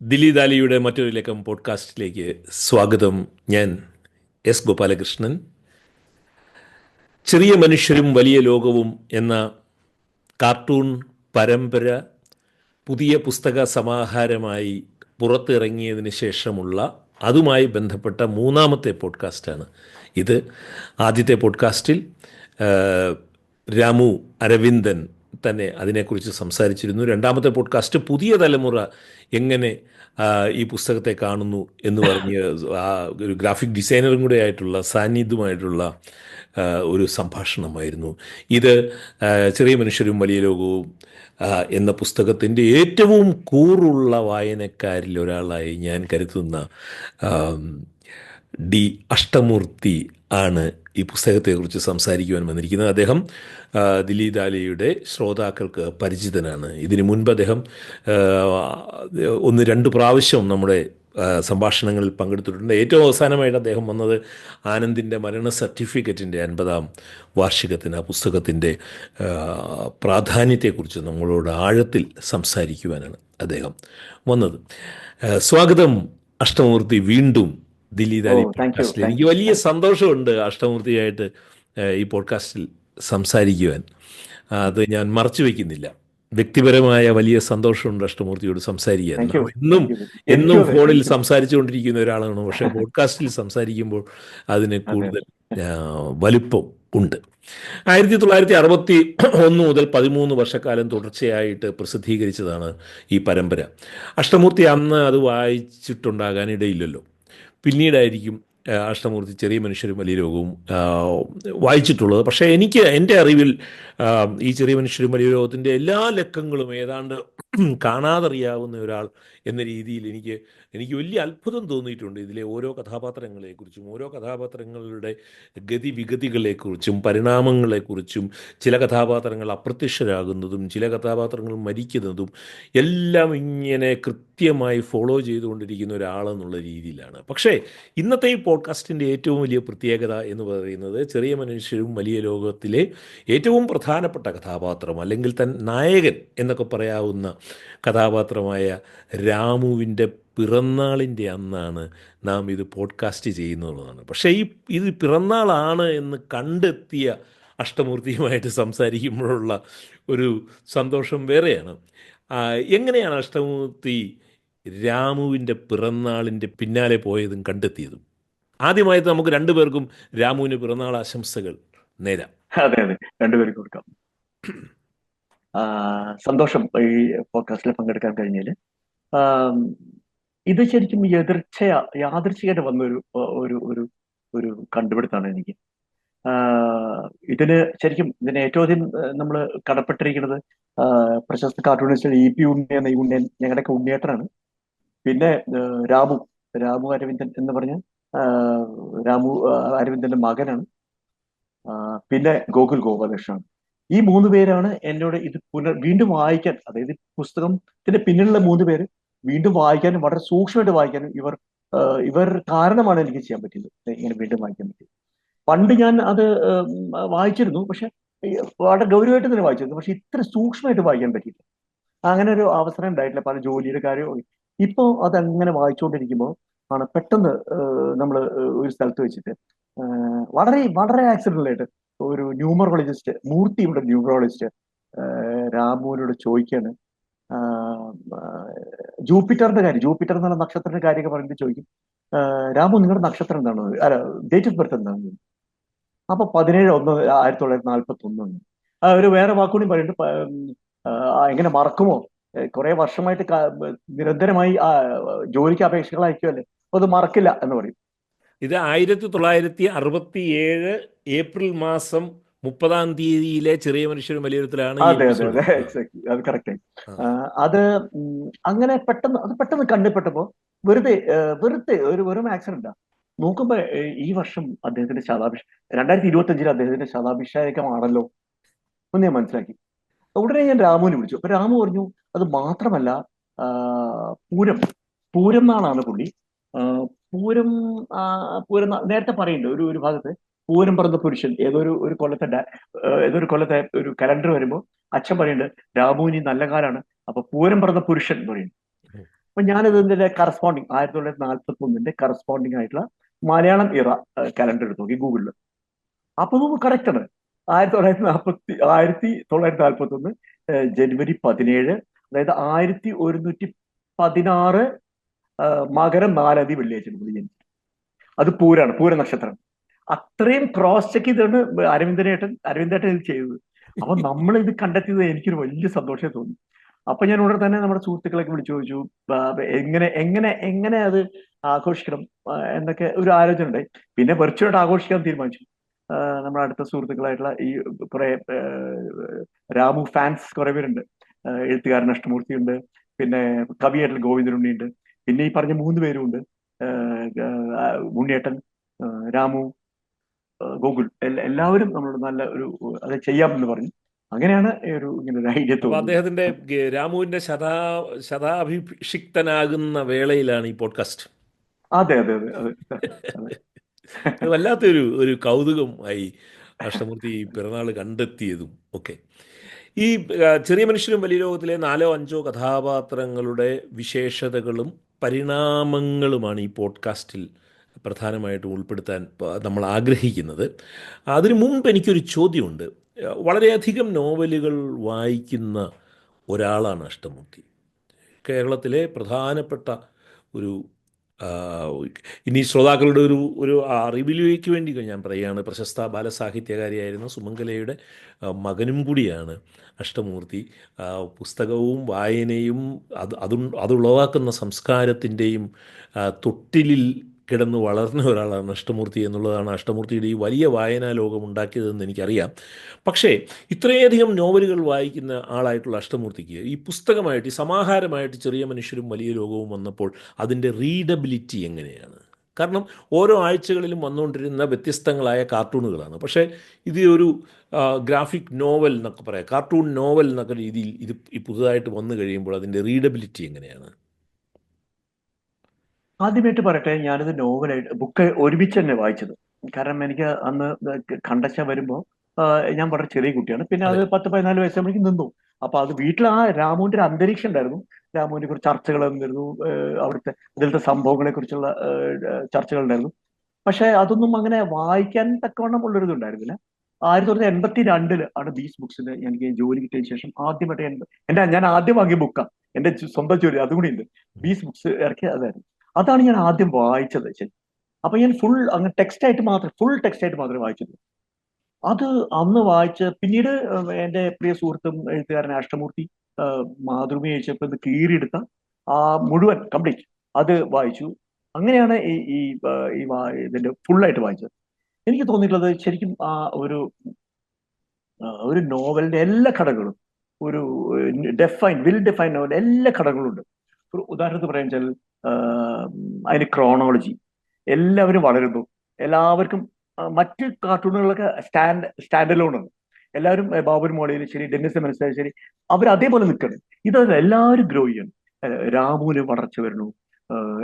ദില്ലി ദാലിയുടെ മറ്റൊരു ലക്കം പോഡ്കാസ്റ്റിലേക്ക് സ്വാഗതം. ഞാൻ എസ് ഗോപാലകൃഷ്ണൻ. ചെറിയ മനുഷ്യരും വലിയ ലോകവും എന്ന കാർട്ടൂൺ പരമ്പര പുതിയ പുസ്തക സമാഹാരമായി പുറത്തിറങ്ങിയതിന് ശേഷമുള്ള അതുമായി ബന്ധപ്പെട്ട മൂന്നാമത്തെ പോഡ്കാസ്റ്റാണ് ഇത്. ആദ്യത്തെ പോഡ്കാസ്റ്റിൽ ആ, രാമു അരവിന്ദൻ തന്നെ അതിനെക്കുറിച്ച് സംസാരിച്ചിരുന്നു. രണ്ടാമത്തെ പോഡ്കാസ്റ്റ് പുതിയ തലമുറ എങ്ങനെ ഈ പുസ്തകത്തെ കാണുന്നു എന്ന് പറഞ്ഞ് ആ ഒരു ഗ്രാഫിക് ഡിസൈനറും കൂടെ ആയിട്ടുള്ള സാന്നിധ്യമായിട്ടുള്ള ഒരു സംഭാഷണമായിരുന്നു ഇത്. ആ, ചെറിയ മനുഷ്യരും വലിയ ലോകവും എന്ന പുസ്തകത്തിൻ്റെ ഏറ്റവും കൂറുള്ള വായനക്കാരിൽ ഒരാളായി ഞാൻ കരുതുന്ന ആം, ഡി അഷ്ടമൂർത്തി ആണ് ഈ പുസ്തകത്തെക്കുറിച്ച് സംസാരിക്കുവാൻ വന്നിരിക്കുന്നത്. അദ്ദേഹം ദില്ലി ദാലിയുടെ ശ്രോതാക്കൾക്ക് പരിചിതനാണ്. ഇതിനു മുൻപ് അദ്ദേഹം ആ, ഒന്ന് രണ്ട് പ്രാവശ്യം നമ്മുടെ സംഭാഷണങ്ങളിൽ പങ്കെടുത്തിട്ടുണ്ട്. ഏറ്റവും അവസാനമായിട്ട് അദ്ദേഹം വന്നത് ആനന്ദിൻ്റെ മരണ സർട്ടിഫിക്കറ്റിൻ്റെ 50-ാം വാർഷികത്തിന് ആ പുസ്തകത്തിൻ്റെ പ്രാധാന്യത്തെക്കുറിച്ച് നമ്മളോട് ആഴത്തിൽ സംസാരിക്കുവാനാണ് അദ്ദേഹം വന്നത്. സ്വാഗതം അഷ്ടമൂർത്തി, വീണ്ടും ദില്ലി ഓ ദാലി താങ്ക് യു പോഡ്കാസ്റ്റിൽ. താങ്ക് എനിക്ക് യു വലിയ താങ്ക് സന്തോഷമുണ്ട് അഷ്ടമൂർത്തിയായിട്ട് ഈ പോഡ്കാസ്റ്റിൽ സംസാരിക്കുവാൻ. അത് ഞാൻ മറച്ചു വയ്ക്കുന്നില്ല. വ്യക്തിപരമായ വലിയ സന്തോഷമുണ്ട് അഷ്ടമൂർത്തിയോട് സംസാരിക്കാൻ. യു എന്നും താങ്ക് യു എന്നും എനിക്കും അതെ ഫോണിൽ എനിക്കും സംസാരിച്ചുകൊണ്ടിരിക്കുന്ന ഒരാളാണ്, പക്ഷേ പോഡ്കാസ്റ്റിൽ സംസാരിക്കുമ്പോൾ അതിന് അതെ കൂടുതൽ വലുപ്പം ഉണ്ട്. 1961 മുതൽ 13 വർഷക്കാലം തുടർച്ചയായിട്ട് പ്രസിദ്ധീകരിച്ചതാണ് ഈ പരമ്പര. അഷ്ടമൂർത്തി അന്ന് അത് വായിച്ചിട്ടുണ്ടാകാനിടയില്ലല്ലോ. പിന്നീടായിരിക്കും അഷ്ടമൂർത്തി ചെറിയ മനുഷ്യരും വലിയ ലോകവും വായിച്ചിട്ടുള്ളത്. പക്ഷേ എൻ്റെ അറിവിൽ ഈ ചെറിയ മനുഷ്യരും വലിയ ലോകത്തിൻ്റെ എല്ലാ ലക്കങ്ങളും ഏതാണ്ട് കാണാതറിയാവുന്ന ഒരാൾ എന്ന രീതിയിൽ എനിക്ക് വലിയ അത്ഭുതം തോന്നിയിട്ടുണ്ട്. ഇതിലെ ഓരോ കഥാപാത്രങ്ങളെക്കുറിച്ചും ഓരോ കഥാപാത്രങ്ങളുടെ ഗതിവിഗതികളെക്കുറിച്ചും പരിണാമങ്ങളെക്കുറിച്ചും, ചില കഥാപാത്രങ്ങൾ അപ്രത്യക്ഷരാകുന്നതും ചില കഥാപാത്രങ്ങൾ മരിക്കുന്നതും എല്ലാം ഇങ്ങനെ കൃത്യമായി ഫോളോ ചെയ്തുകൊണ്ടിരിക്കുന്ന ഒരാളെന്നുള്ള രീതിയിലാണ്. പക്ഷേ ഇന്നത്തെ ഈ പോഡ്കാസ്റ്റിൻ്റെ ഏറ്റവും വലിയ പ്രത്യേകത എന്ന് പറയുന്നത് ചെറിയ മനുഷ്യരും വലിയ ലോകത്തിലെ ഏറ്റവും പ്രധാനപ്പെട്ട കഥാപാത്രം, അല്ലെങ്കിൽ നായകൻ എന്നൊക്കെ പറയാവുന്ന കഥാപാത്രമായ രാമുവിൻ്റെ പിറന്നാളിൻ്റെ അന്നാണ് നാം ഇത് പോഡ്കാസ്റ്റ് ചെയ്യുന്നതാണ്. പക്ഷേ ഇത് പിറന്നാളാണ് എന്ന് കണ്ടെത്തിയ അഷ്ടമൂർത്തിയുമായിട്ട് സംസാരിക്കുമ്പോഴുള്ള ഒരു സന്തോഷം വേറെയാണ്. എങ്ങനെയാണ് അഷ്ടമൂർത്തി രാമുവിൻ്റെ പിറന്നാളിൻ്റെ പിന്നാലെ പോയതും കണ്ടെത്തിയതും? ആദ്യമായിട്ട് നമുക്ക് രണ്ടുപേർക്കും രാമുവിന് പിറന്നാൾ ആശംസകൾ നേരാം. അതെ അതെ രണ്ടുപേരും കൊടുക്കാം. സന്തോഷം ഈ പോഡ്കാസ്റ്റിൽ പങ്കെടുക്കാൻ കഴിഞ്ഞതിൽ. ഇത് ശരിക്കും യാദൃച്ഛികമായിട്ട് വന്ന ഒരു ഒരു ഒരു കണ്ടുപിടുത്താണ് എനിക്ക്. ഇതിന് ഏറ്റവും അധികം നമ്മൾ കടപ്പെട്ടിരിക്കുന്നത് പ്രശസ്ത കാർട്ടൂണിസ്റ്റ് EP ഉണ്ണി എന്ന ഈ ഉണ്ണിയൻ, ഞങ്ങളുടെയൊക്കെ ഉണ്ണിയേട്ടനാണ്. പിന്നെ രാമു അരവിന്ദൻ എന്ന് പറഞ്ഞ അരവിന്ദന്റെ മകനാണ്. പിന്നെ ഗോകുലകൃഷ്ണനാണ്. ഈ മൂന്ന് പേരാണ് എന്നോട് ഇത് വീണ്ടും വായിക്കാൻ, അതായത് പുസ്തകത്തിന്റെ പിന്നിലുള്ള മൂന്ന് പേര് വീണ്ടും വായിക്കാനും വളരെ സൂക്ഷ്മമായിട്ട് വായിക്കാനും ഇവർ കാരണമാണ് എനിക്ക് ചെയ്യാൻ പറ്റിയത്, ഇങ്ങനെ വീണ്ടും വായിക്കാൻ പറ്റിയത്. പണ്ട് ഞാൻ അത് വായിച്ചിരുന്നു, പക്ഷെ വളരെ ഗൗരവമായിട്ട് തന്നെ വായിച്ചിരുന്നു, പക്ഷെ ഇത്ര സൂക്ഷ്മമായിട്ട് വായിക്കാൻ പറ്റിയില്ല. അങ്ങനെ ഒരു അവസരം ഉണ്ടായിട്ടില്ല, പല ജോലിയുടെ കാര്യവും. ഇപ്പൊ അതങ്ങനെ വായിച്ചുകൊണ്ടിരിക്കുമ്പോൾ ആണ് പെട്ടെന്ന് നമ്മൾ ഒരു സ്ഥലത്ത് വെച്ചിട്ട് വളരെ വളരെ ആക്സിഡന്റലായിട്ട് ഒരു ന്യൂമറോളജിസ്റ്റ്, മൂർത്തിയുടെ ന്യൂമറോളജിസ്റ്റ് രാമുവിനോട് ചോദിക്കാണ്, ജൂപ്പിറ്റർ എന്നുള്ള നക്ഷത്രത്തിന്റെ കാര്യമൊക്കെ പറഞ്ഞിട്ട് ചോദിക്കും, രാമു നിങ്ങളുടെ നക്ഷത്രം എന്താണ്, അല്ല ഡേറ്റ് ഓഫ് ബർത്ത് എന്താണ്? അപ്പൊ 17/1/1941. ഒരു വേറെ വാക്കുകൂടി പറയുന്നുണ്ട്, എങ്ങനെ മറക്കുമോ, കുറെ വർഷമായിട്ട് നിരന്തരമായി ജോലിക്ക് അപേക്ഷകൾ അയക്കുമല്ലേ, അപ്പൊ അത് മറക്കില്ല എന്ന് പറയും. ഇത് 1967 ഏപ്രിൽ മാസം 30-ാം തീയതിയിലെ ചെറിയ മനുഷ്യരും വലിയൊരുത്തിലാണ്. അതെ അതെ അതെ എക്സാക്ട്ലി, അത് കറക്റ്റ് ആയി. അത് അങ്ങനെ പെട്ടെന്ന് കണ്ടുപെട്ടപ്പോ വെറുതെ ഒരു വെറും ആക്സിഡന്റാ. നോക്കുമ്പോ ഈ വർഷം അദ്ദേഹത്തിന്റെ 2025 അദ്ദേഹത്തിന്റെ ശതാഭിഷേകമാണല്ലോ എന്ന് ഞാൻ മനസ്സിലാക്കി. ഉടനെ ഞാൻ രാമുവിനെ വിളിച്ചു. അപ്പൊ രാമു പറഞ്ഞു അത് മാത്രമല്ല, പൂരം നാളാണ് പുള്ളി. പൂരം നേരത്തെ പറയുന്നുണ്ട് ഒരു ഭാഗത്ത് പൂരം പറന്ന പുരുഷൻ, ഏതൊരു കൊല്ലത്തെ ഒരു കലണ്ടർ വരുമ്പോൾ അച്ഛൻ പറയുന്നുണ്ട് രാമുവിന് നല്ല കാലാണ്, അപ്പൊ പൂരം പറന്ന പുരുഷൻ എന്ന് പറയുന്നു. അപ്പൊ ഞാനിതിന്റെ കറസ്പോണ്ടിങ് 1941 കറസ്പോണ്ടിങ് ആയിട്ടുള്ള മലയാളം ഇറ കലണ്ടർ എടുത്ത് നോക്കി ഗൂഗിളിൽ. അപ്പൊ നമുക്ക് കറക്റ്റ് ആണ്. 1941 ജനുവരി 17, അതായത് 1116 മകരം 4 വെള്ളിയാഴ്ച ജനിച്ചു. അത് പൂരാണ്, പൂര നക്ഷത്രം. അത്രയും ക്രോസ് ചെക്ക് ചെയ്താണ് അരവിന്ദേട്ടൻ ഇത് ചെയ്തത്. അപ്പൊ നമ്മൾ ഇത് കണ്ടെത്തിയത് എനിക്കൊരു വലിയ സന്തോഷമായി തോന്നി. അപ്പൊ ഞാൻ ഉടനെ തന്നെ നമ്മുടെ സുഹൃത്തുക്കളൊക്കെ വിളിച്ചു ചോദിച്ചു, എങ്ങനെ എങ്ങനെ എങ്ങനെ അത് ആഘോഷിക്കണം എന്നൊക്കെ ഒരു ആലോചന ഉണ്ടായി. പിന്നെ വെർച്വലായിട്ട് ആഘോഷിക്കാൻ തീരുമാനിച്ചു. നമ്മുടെ അടുത്ത സുഹൃത്തുക്കളായിട്ടുള്ള ഈ കുറെ രാമു ഫാൻസ് കുറെ പേരുണ്ട്. എഴുത്തുകാരൻ അഷ്ടമൂർത്തി ഉണ്ട്, പിന്നെ കവിയായിട്ടുള്ള ഗോവിന്ദനുണ്ണി ഉണ്ട്, പിന്നെ ഈ പറഞ്ഞ 3 പേരും ഉണ്ട്. ഉണ്ണിയേട്ടൻ, രാമു, ഗോകുൽ, എല്ലാവരും നമ്മളോട് നല്ല ഒരു അത് ചെയ്യാമെന്ന് പറഞ്ഞു. അങ്ങനെയാണ് ഈ ഇങ്ങനെ ഒരു ഐഡിയ അപ്പോൾ തോന്നുന്നത്. അദ്ദേഹത്തിൻ്റെ രാമുവിൻ്റെ ശതാഭിഷിക്തനാകുന്ന വേളയിലാണ് ഈ പോഡ്കാസ്റ്റ്. അതെ അതെ അതെ അതെ അതെ. അത് വല്ലാത്തൊരു കൗതുകം ആയി അഷ്ടമൂർത്തി ഈ പിറന്നാൾ കണ്ടെത്തിയതും ഒക്കെ. ഈ ചെറിയ മനുഷ്യരും വലിയ ലോകത്തിലെ 4-5 കഥാപാത്രങ്ങളുടെ വിശേഷതകളും പരിണാമങ്ങളുമാണ് ഈ പോഡ്കാസ്റ്റിൽ പ്രധാനമായിട്ടും ഉൾപ്പെടുത്താൻ നമ്മൾ ആഗ്രഹിക്കുന്നത്. അതിനു മുമ്പ് എനിക്കൊരു ചോദ്യമുണ്ട്. വളരെയധികം നോവലുകൾ വായിക്കുന്ന ഒരാളാണ് അഷ്ടമൂർത്തി. കേരളത്തിലെ പ്രധാനപ്പെട്ട ഒരു ആ, ഇനി ശ്രോതാക്കളുടെ ഒരു അറിവിലേക്ക് വേണ്ടി ഞാൻ പറയുകയാണ്, പ്രശസ്ത ബാലസാഹിത്യകാരിയായിരുന്ന സുമംഗലയുടെ മകനും കൂടിയാണ് അഷ്ടമൂർത്തി. പുസ്തകവും വായനയും അതുളവാക്കുന്ന സംസ്കാരത്തിൻ്റെയും തൊട്ടിലിൽ കിടന്ന് വളർന്ന ഒരാളാണ് അഷ്ടമൂർത്തി എന്നുള്ളതാണ് അഷ്ടമൂർത്തിയുടെ ഈ വലിയ വായനാ ലോകം ഉണ്ടാക്കിയതെന്ന് എനിക്കറിയാം. പക്ഷേ ഇത്രയധികം നോവലുകൾ വായിക്കുന്ന ആളായിട്ടുള്ള അഷ്ടമൂർത്തിക്ക് ഈ പുസ്തകമായിട്ട്, ഈ സമാഹാരമായിട്ട് ചെറിയ മനുഷ്യരും വലിയ ലോകവും വന്നപ്പോൾ അതിൻ്റെ റീഡബിലിറ്റി എങ്ങനെയാണ്? കാരണം ഓരോ ആഴ്ചകളിലും വന്നുകൊണ്ടിരുന്ന വ്യത്യസ്തങ്ങളായ കാർട്ടൂണുകളാണ്. പക്ഷേ ഇത് ഒരു ഗ്രാഫിക് നോവൽ എന്നൊക്കെ പറയാം, കാർട്ടൂൺ നോവൽ എന്നൊക്കെ രീതിയിൽ ഇത് ഈ പുതുതായിട്ട് വന്നു കഴിയുമ്പോൾ അതിൻ്റെ റീഡബിലിറ്റി എങ്ങനെയാണ്? ആദ്യമായിട്ട് പറയട്ടെ, ഞാനിത് നോവലായിട്ട് ബുക്ക് ഒരുമിച്ച് തന്നെ വായിച്ചത്. കാരണം എനിക്ക് അന്ന് കണ്ടച്ച വരുമ്പോ ഞാൻ വളരെ ചെറിയ കുട്ടിയാണ്. പിന്നെ അത് അതെ. 10-14 വയസ്സാകുമ്പോഴേക്കും നിന്നു. അപ്പൊ അത് വീട്ടിൽ ആ രാമുവിന്റെ ഒരു അന്തരീക്ഷം ഉണ്ടായിരുന്നു. രാമുവിനെ കുറിച്ച് ചർച്ചകൾ നിന്നിരുന്നു. അവിടുത്തെ ഇതിലത്തെ സംഭവങ്ങളെ കുറിച്ചുള്ള ചർച്ചകൾ ഉണ്ടായിരുന്നു. പക്ഷെ അതൊന്നും അങ്ങനെ വായിക്കാൻ തക്കവണ്ണം ഉള്ളൊരിത് ഉണ്ടായിരുന്നില്ല. 1982 ആണ് ബീസ് ബുക്സിന് എനിക്ക് ജോലി കിട്ടിയതിന് ശേഷം ആദ്യമായിട്ട് ഞാൻ ആദ്യം വാങ്ങിയ ബുക്കാണ്. എന്റെ സ്വന്തം ജോലി അതും കൂടി ഉണ്ട്. ബീസ് ബുക്സ് ഇറക്കിയ അതായിരുന്നു. അതാണ് ഞാൻ ആദ്യം വായിച്ചത്. ശരി. അപ്പൊ ഞാൻ ഫുൾ ടെക്സ്റ്റ് ആയിട്ട് മാത്രമേ വായിച്ചുള്ളൂ. അത് അന്ന് വായിച്ച് പിന്നീട് എന്റെ പ്രിയ സുഹൃത്തും എഴുത്തുകാരൻ അഷ്ടമൂർത്തി മാതൃഭൂമി അയച്ചപ്പോൾ ഇത് കീറിയെടുത്ത ആ മുഴുവൻ കംപ്ലീറ്റ് അത് വായിച്ചു. അങ്ങനെയാണ് ഇതിന്റെ ഫുള്ളായിട്ട് വായിച്ചത്. എനിക്ക് തോന്നിയിട്ടുള്ളത് ശരിക്കും ആ ഒരു ഒരു നോവലിന്റെ എല്ലാ ഘടകങ്ങളും, ഒരു വെൽ ഡിഫൈൻഡ് നോവൽ എല്ലാ ഘടകങ്ങളും ഉണ്ട്. ഒരു ഉദാഹരണത്തിന് പറയാൻ വെച്ചാൽ അതിന് ക്രോണോളജി, എല്ലാവരും വളരുന്നു, എല്ലാവർക്കും മറ്റ് കാർട്ടൂണുകളൊക്കെ സ്റ്റാൻഡ് അലോൺ ആണ്. എല്ലാവരും ബാബുർ മോളിയിൽ ശരി, ഡെന്നിസ് മനസ്സിലായാലും ശരി, അവർ അതേപോലെ നിൽക്കണം. ഇതല്ല, എല്ലാവരും ഗ്രോ ചെയ്യണം. രാമുവിന് വളർച്ച വരണു,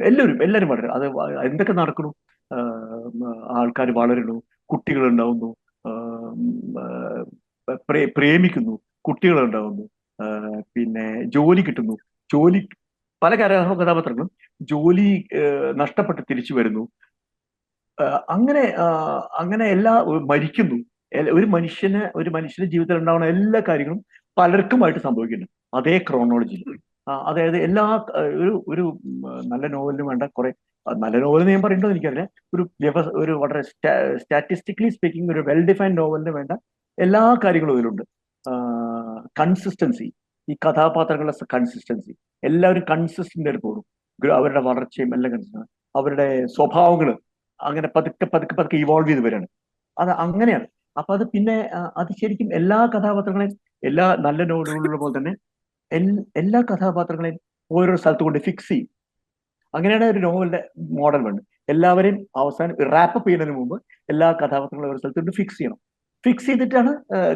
എല്ലാവരും വളരണം. അത് എന്തൊക്കെ നടക്കണു, ആൾക്കാർ വളരണു, കുട്ടികൾ ഉണ്ടാവുന്നു, പ്രേമിക്കുന്നു, കുട്ടികൾ ഉണ്ടാവുന്നു, പിന്നെ ജോലി കിട്ടുന്നു. ജോലി പല കഥാപാത്രങ്ങളും ജോലി നഷ്ടപ്പെട്ട് തിരിച്ചു വരുന്നു. അങ്ങനെ മരിക്കുന്നു. ഒരു മനുഷ്യന്റെ ജീവിതത്തിൽ ഉണ്ടാവുന്ന എല്ലാ കാര്യങ്ങളും പലർക്കുമായിട്ട് സംഭവിക്കുന്നുണ്ട് അതേ ക്രോണോളജിയിൽ. അതായത് ഒരു ഒരു നല്ല നോവലിന് വേണ്ട കുറെ, നല്ല നോവൽ ഞാൻ പറയുന്നത് എനിക്കറിയില്ല, ഒരു വളരെ സ്റ്റാറ്റിസ്റ്റിക്കലി സ്പീക്കിംഗ് ഒരു വെൽ ഡിഫൈൻഡ് നോവലിന് വേണ്ട എല്ലാ കാര്യങ്ങളും ഇതിലുണ്ട്. കൺസിസ്റ്റൻസി, ഈ കഥാപാത്രങ്ങളുടെ കൺസിസ്റ്റൻസി, എല്ലാവരും കൺസിസ്റ്റന്റ് ആയിട്ട് പോകും. അവരുടെ വളർച്ചയും എല്ലാം കൺസിസ്റ്റന്റ്, അവരുടെ സ്വഭാവങ്ങൾ അങ്ങനെ പതുക്കെ പതുക്കെ പതുക്കെ ഇവോൾവ് ചെയ്ത് വരികയാണ്. അത് അങ്ങനെയാണ്. അപ്പൊ അത് പിന്നെ അത് ശരിക്കും എല്ലാ കഥാപാത്രങ്ങളെയും, എല്ലാ നല്ല നോവലുകളിലുള്ള പോലെ തന്നെ എല്ലാ കഥാപാത്രങ്ങളെയും ഓരോ സ്ഥലത്ത് കൊണ്ട് ഫിക്സ് ചെയ്യും. അങ്ങനെയാണ് ഒരു നോവലിന്റെ മോഡൽ വേണ്ടത്. എല്ലാവരെയും അവസാനം റാപ്പപ്പ് ചെയ്യുന്നതിന് മുമ്പ് എല്ലാ കഥാപാത്രങ്ങളും ഒരു സ്ഥലത്ത് കൊണ്ട് ഫിക്സ് ചെയ്യണം. ഫിക്സ് ചെയ്തിട്ടാണ്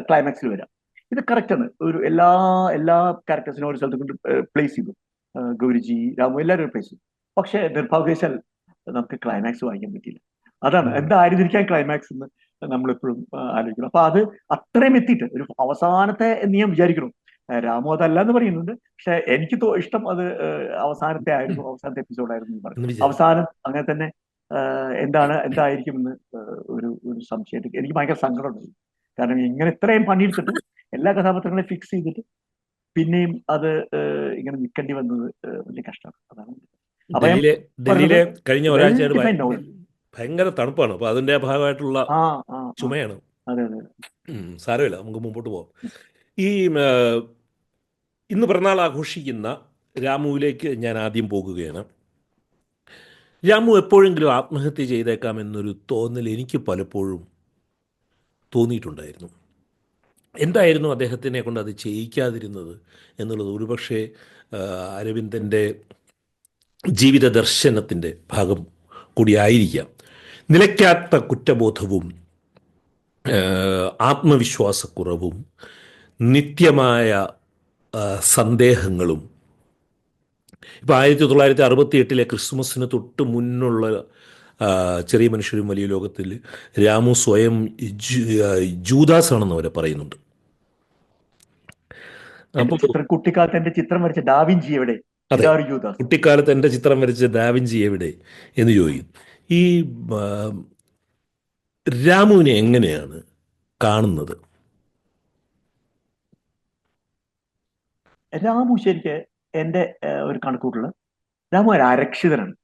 ക്ലൈമാക്സിൽ വരിക. ഇത് കറക്റ്റ് ആണ്. എല്ലാ എല്ലാ ക്യാരക്ടേഴ്സിനും ഒരു സ്ഥലത്ത് കൊണ്ട് പ്ലേസ് ചെയ്തു. ഗൗരിജി, രാമു, എല്ലാവരും പ്ലേസ് ചെയ്തു. പക്ഷെ നിർഭാഗ്യവശാൽ നമുക്ക് ക്ലൈമാക്സ് വായിക്കാൻ പറ്റിയില്ല. അതാണ് എന്തായിരുന്നിരിക്കാൻ ക്ലൈമാക്സ് എന്ന് നമ്മളെപ്പോഴും ആലോചിക്കണം. അപ്പൊ അത് അത്രയും എത്തിയിട്ട് ഒരു അവസാനത്തെ എന്ന് ഞാൻ വിചാരിക്കണം. രാമു അതല്ല എന്ന് പറയുന്നുണ്ട്. പക്ഷെ എനിക്ക് ഇഷ്ടം അത് അവസാനത്തെ എപ്പിസോഡായിരുന്നു എന്ന് പറയും. എന്ന് വിചാരിച്ചു. അവസാനം അങ്ങനെ തന്നെ എന്തായിരിക്കും എന്ന് ഒരു ഒരു സംശയമായിട്ട് എനിക്ക് ഭയങ്കര സങ്കടമുണ്ടായി. കാരണം ഇങ്ങനെ ഇത്രയും പണിയെടുത്തിട്ട് എല്ലാ കഥാപാത്രങ്ങളെയും ഫിക്സ് ചെയ്തിട്ട് പിന്നെയും അത് ഇങ്ങനെ നിൽക്കേണ്ടി വന്നത് വലിയ കഷ്ടമാണ്. അതാണ്. അപ്പൊ ഞാൻ ഡൽഹിയിലെ പറഞ്ഞത് ഡൽഹിയിലെ കഴിഞ്ഞ വെൽ ഒരാഴ്ചയായിട്ട് ഡിഫൈൻഡ് നോവൽ. ഭയങ്കര തണുപ്പാണ്. അപ്പോൾ അതിൻ്റെ ഭാഗമായിട്ടുള്ള ആ ആ ആ ചുമയാണ്. അതെ അതെ. സാരമില്ല, നമുക്ക് മുമ്പോട്ട് പോകാം. ഈ ആ, ഇന്ന് പിറന്നാൾ ആഘോഷിക്കുന്ന രാമുവിലേക്ക് ഞാൻ ആദ്യം പോകുകയാണ്. രാമു എപ്പോഴെങ്കിലും ആത്മഹത്യ ചെയ്തേക്കാമെന്നൊരു തോന്നൽ എനിക്ക് പലപ്പോഴും തോന്നിയിട്ടുണ്ടായിരുന്നു. എന്തായിരുന്നു അദ്ദേഹത്തിനെ കൊണ്ട് അത് ചെയ്യിക്കാതിരുന്നത് എന്നുള്ളത് ഒരുപക്ഷെ ആ, അരവിന്ദൻ്റെ ജീവിത ദർശനത്തിൻ്റെ ഭാഗം കൂടിയായിരിക്കാം. നിലയ്ക്കാത്ത കുറ്റബോധവും ആത്മവിശ്വാസക്കുറവും നിത്യമായ സന്ദേഹങ്ങളും. ഇപ്പോൾ 1968 ക്രിസ്മസിന് തൊട്ട് മുന്നുള്ള ചെറിയ മനുഷ്യരും വലിയ ലോകത്തിൽ രാമു സ്വയം ജൂദാസ് ആണെന്ന് അവരെ പറയുന്നുണ്ട്. എന്റെ അപ്പോൾ ചിത്രം, കുട്ടിക്കാലത്ത് എന്റെ ചിത്രം വരച്ച ഡാവിഞ്ചി എവിടെ? അതെ, ഇതാരു യൂദാസ്. കുട്ടിക്കാലത്ത് എൻ്റെ ചിത്രം വരച്ച ഡാവിഞ്ചി എവിടെ എന്ന് ചോദിക്കും. ഈ ആ, രാമുവിനെ എങ്ങനെയാണ് കാണുന്നത്? രാമു ശരിക്ക് എന്റെ ഒരു കണക്കൂട്ടല്, രാമു ഒരു അരക്ഷിതനാണ്.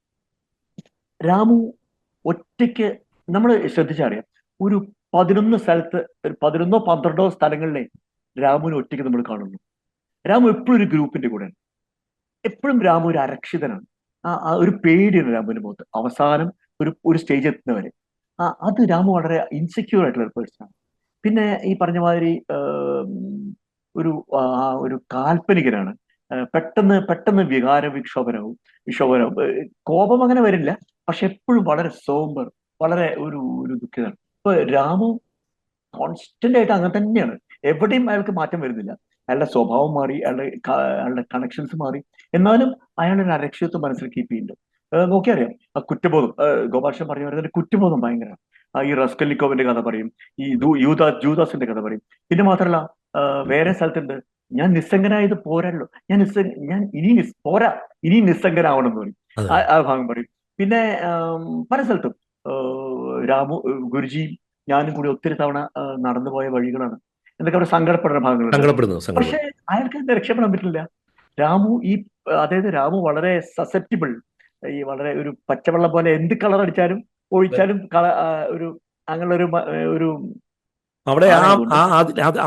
രാമു ഒറ്റയ്ക്ക്, നമ്മൾ ശ്രദ്ധിച്ചറിയാം, ഒരു 11 സ്ഥലത്ത്, ഒരു 11 12 സ്ഥലങ്ങളിലെ രാമുവിനെ ഒറ്റയ്ക്ക് നമ്മൾ കാണുന്നു. രാമു എപ്പോഴും ഒരു ഗ്രൂപ്പിന്റെ കൂടെയാണ്. എപ്പോഴും രാമു ഒരു അരക്ഷിതനാണ്. ആ ഒരു പേടിയാണ് രാമുവിന്റെ മുഖത്ത് അവസാനം ഒരു ഒരു സ്റ്റേജ് എത്തുന്നവരെ. അത് രാമു വളരെ ഇൻസെക്യൂർ ആയിട്ടുള്ള ഒരു പേഴ്സണാണ്. പിന്നെ ഈ പറഞ്ഞ മാതിരി ഒരു ഒരു കാൽപ്പനികനാണ്. പെട്ടെന്ന് പെട്ടെന്ന് വിക്ഷോഭനവും കോപം അങ്ങനെ വരില്ല. പക്ഷെ എപ്പോഴും വളരെ സോംബർ, വളരെ ഒരു ഒരു ദുഃഖിതനാണ്. ഇപ്പൊ രാമു കോൺസ്റ്റന്റ് ആയിട്ട് അങ്ങനെ തന്നെയാണ്. എവിടെയും അയാൾക്ക് മാറ്റം വരുന്നില്ല. അയാളുടെ സ്വഭാവം മാറി, അയാളുടെ കണക്ഷൻസ് മാറി, എന്നാലും അയാളൊരു അരക്ഷിതത്വം മനസ്സിൽ കീപ്പ് ചെയ്യുന്നുണ്ട്. നോക്കിയറിയാം ആ കുറ്റബോധം. ഗോപാലകൃഷ്ണൻ പറഞ്ഞു വരുന്നത് കുറ്റബോധം ഭയങ്കരമാണ്. ഈ റസ്കൽനിക്കോവിന്റെ കഥ പറയും, ഈ ജൂദാസിന്റെ കഥ പറയും. പിന്നെ മാത്രമല്ല, വേറെ സ്ഥലത്തുണ്ട്, ഞാൻ നിസ്സംഗനായത് പോരല്ലോ, ഞാൻ പോരാ, ഇനി നിസ്സംഗനാവണം എന്ന് പറയും. അതെ, ആ ഭാഗം പറയും. പിന്നെ പല സ്ഥലത്തും ഗുരുജിയും ഞാനും കൂടി ഒത്തിരി തവണ നടന്നുപോയ വഴികളാണ് എന്നൊക്കെ അവിടെ സങ്കടപ്പെടുന്ന ഭാഗങ്ങളുണ്ട്. പക്ഷെ സങ്കടപ്പെടുന്നു. അയാൾക്ക് എന്താ രക്ഷപ്പെടാൻ പറ്റില്ല. രാമു ഈ അതായത് രാമു വളരെ സസെപ്റ്റിബിൾ, ഈ വളരെ ഒരു പച്ചവെള്ളം പോലെ എന്ത് കളർ അടിച്ചാലും ഒഴിച്ചാലും ഒരു അങ്ങനെയുള്ള ഒരു അവിടെ ആളായതുകൊണ്ട്.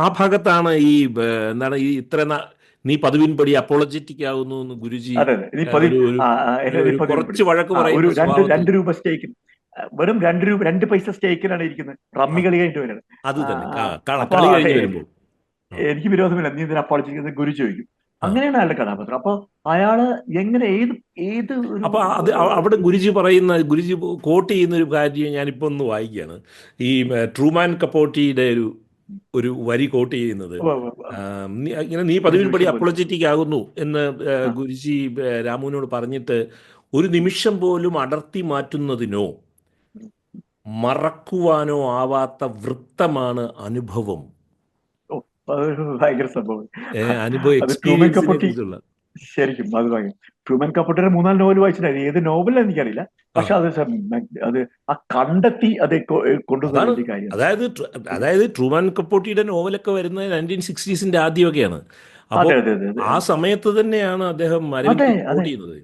ആ ഭാഗത്താണ് ഈ എന്താണ് ഈ നീ പതിവിൻപടി അപ്പോളജറ്റിക് ആകുന്നു എന്ന് ഗുരുജി അതെ അതെ. ഇനി ഒരു ഒരു ഒരു കുറച്ച് വഴക്ക് ഒരു പറയുന്ന സ്വഭാവത്തിൽ. 2 രൂപ സ്റ്റേക്ക്, വെറും 2 പൈസ സ്റ്റേക്കിനാണ് ഇരിക്കുന്നത്. റമ്മി കളി കഴിഞ്ഞിട്ട് വരികയാണ്. അത് തന്നെ അപ്പൊ കളി കഴിഞ്ഞ് വരുമ്പോൾ. എനിക്ക് വിരോധമില്ല, നീ ഇതിനെ അപ്പോളജിക്കുന്നത് ഗുരു ചോദിക്കും. അങ്ങനെയാണ് അയാളുടെ കഥാപാത്രം. അപ്പൊ അയാള് എങ്ങനെ ഏത് ഏത് ഒരു അപ്പൊ അവിടെ ഗുരുജി കോട്ട് ചെയ്യുന്ന ഒരു കാര്യം ഞാനിപ്പോ ഒന്ന് വായിക്കുകയാണ്. ഈ ട്രൂമാൻ കപ്പോട്ടിയുടെ ഒരു വരി കോട്ട് ചെയ്യുന്നത്, ഇങ്ങനെ നീ പതിവിൻപടി അപ്പോളജറ്റിക് ആകുന്നു എന്ന് ഗുരുജി രാമുവിനോട് പറഞ്ഞിട്ട്, ഒരു നിമിഷം പോലും അടർത്തി മാറ്റുന്നതിനോ മറക്കുവാനോ ആവാത്ത വൃത്തമാണ് അനുഭവം. ഭയങ്കര സംഭവം. അനുഭവം, അത് ട്രൂമൻ എക്സ്പീരിയൻസിനെ കപ്പോട്ടി കുറിച്ചുള്ള. ശരിക്കും അത് ഭയങ്കര. ട്രൂമൻ കപ്പോട്ടിയുടെ 3-4 നോവൽ വായിച്ചിട്ടുണ്ടായിരുന്നു. ഏത് നോവലെന്ന് എനിക്കറിയില്ല. പക്ഷെ അത് ആ കണ്ടെത്തി അത് കൊണ്ടുവന്ന വലിയ കാര്യം. അതായത് ട്രൂമാൻ കപ്പോട്ടിയുടെ നോവലൊക്കെ വരുന്നത് 1960s ആദ്യമൊക്കെയാണ്. അപ്പോൾ അതെ അതെ അതെ അതെ ആ സമയത്ത് തന്നെയാണ് അദ്ദേഹം അതെ കോട്ട് അതെ. ചെയ്യുന്നത്.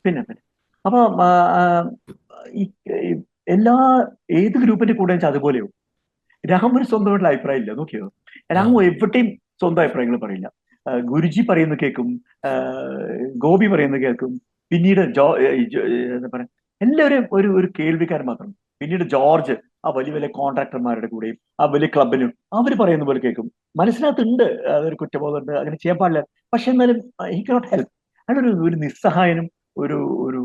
പിന്നെ അപ്പൊ ഈ ഈ എല്ലാ ഏത് ഗ്രൂപ്പിന്റെ കൂടെ വെച്ചാൽ അതുപോലെയോ. രാമന് സ്വന്തമായിട്ടുള്ള അഭിപ്രായം ഇല്ല, നോക്കിയോ. ആ രാമു എവിടെയും സ്വന്തം അഭിപ്രായങ്ങൾ പറയില്ല. ഗുരുജി പറയുന്നത് കേൾക്കും, ഗോപി പറയുന്നത് കേൾക്കും. പിന്നീട് എന്താ പറയാ, എല്ലാവരും ഒരു ഒരു കേൾവിക്കാരൻ മാത്രം. പിന്നീട് ജോർജ് ആ വലിയ വലിയ കോൺട്രാക്ടർമാരുടെ കൂടെയും ആ വലിയ ക്ലബിലും അവർ പറയുന്ന പോലെ കേൾക്കും. മനസ്സിനകത്തുണ്ട് അതൊരു കുറ്റബോധമുണ്ട്, അങ്ങനെ ചെയ്യാൻ പാടില്ല. പക്ഷെ എന്നാലും ഹി കനോട്ട് ഹെൽപ്പ്. അയാളൊരു ഒരു നിസ്സഹായനും ഒരു ഒരു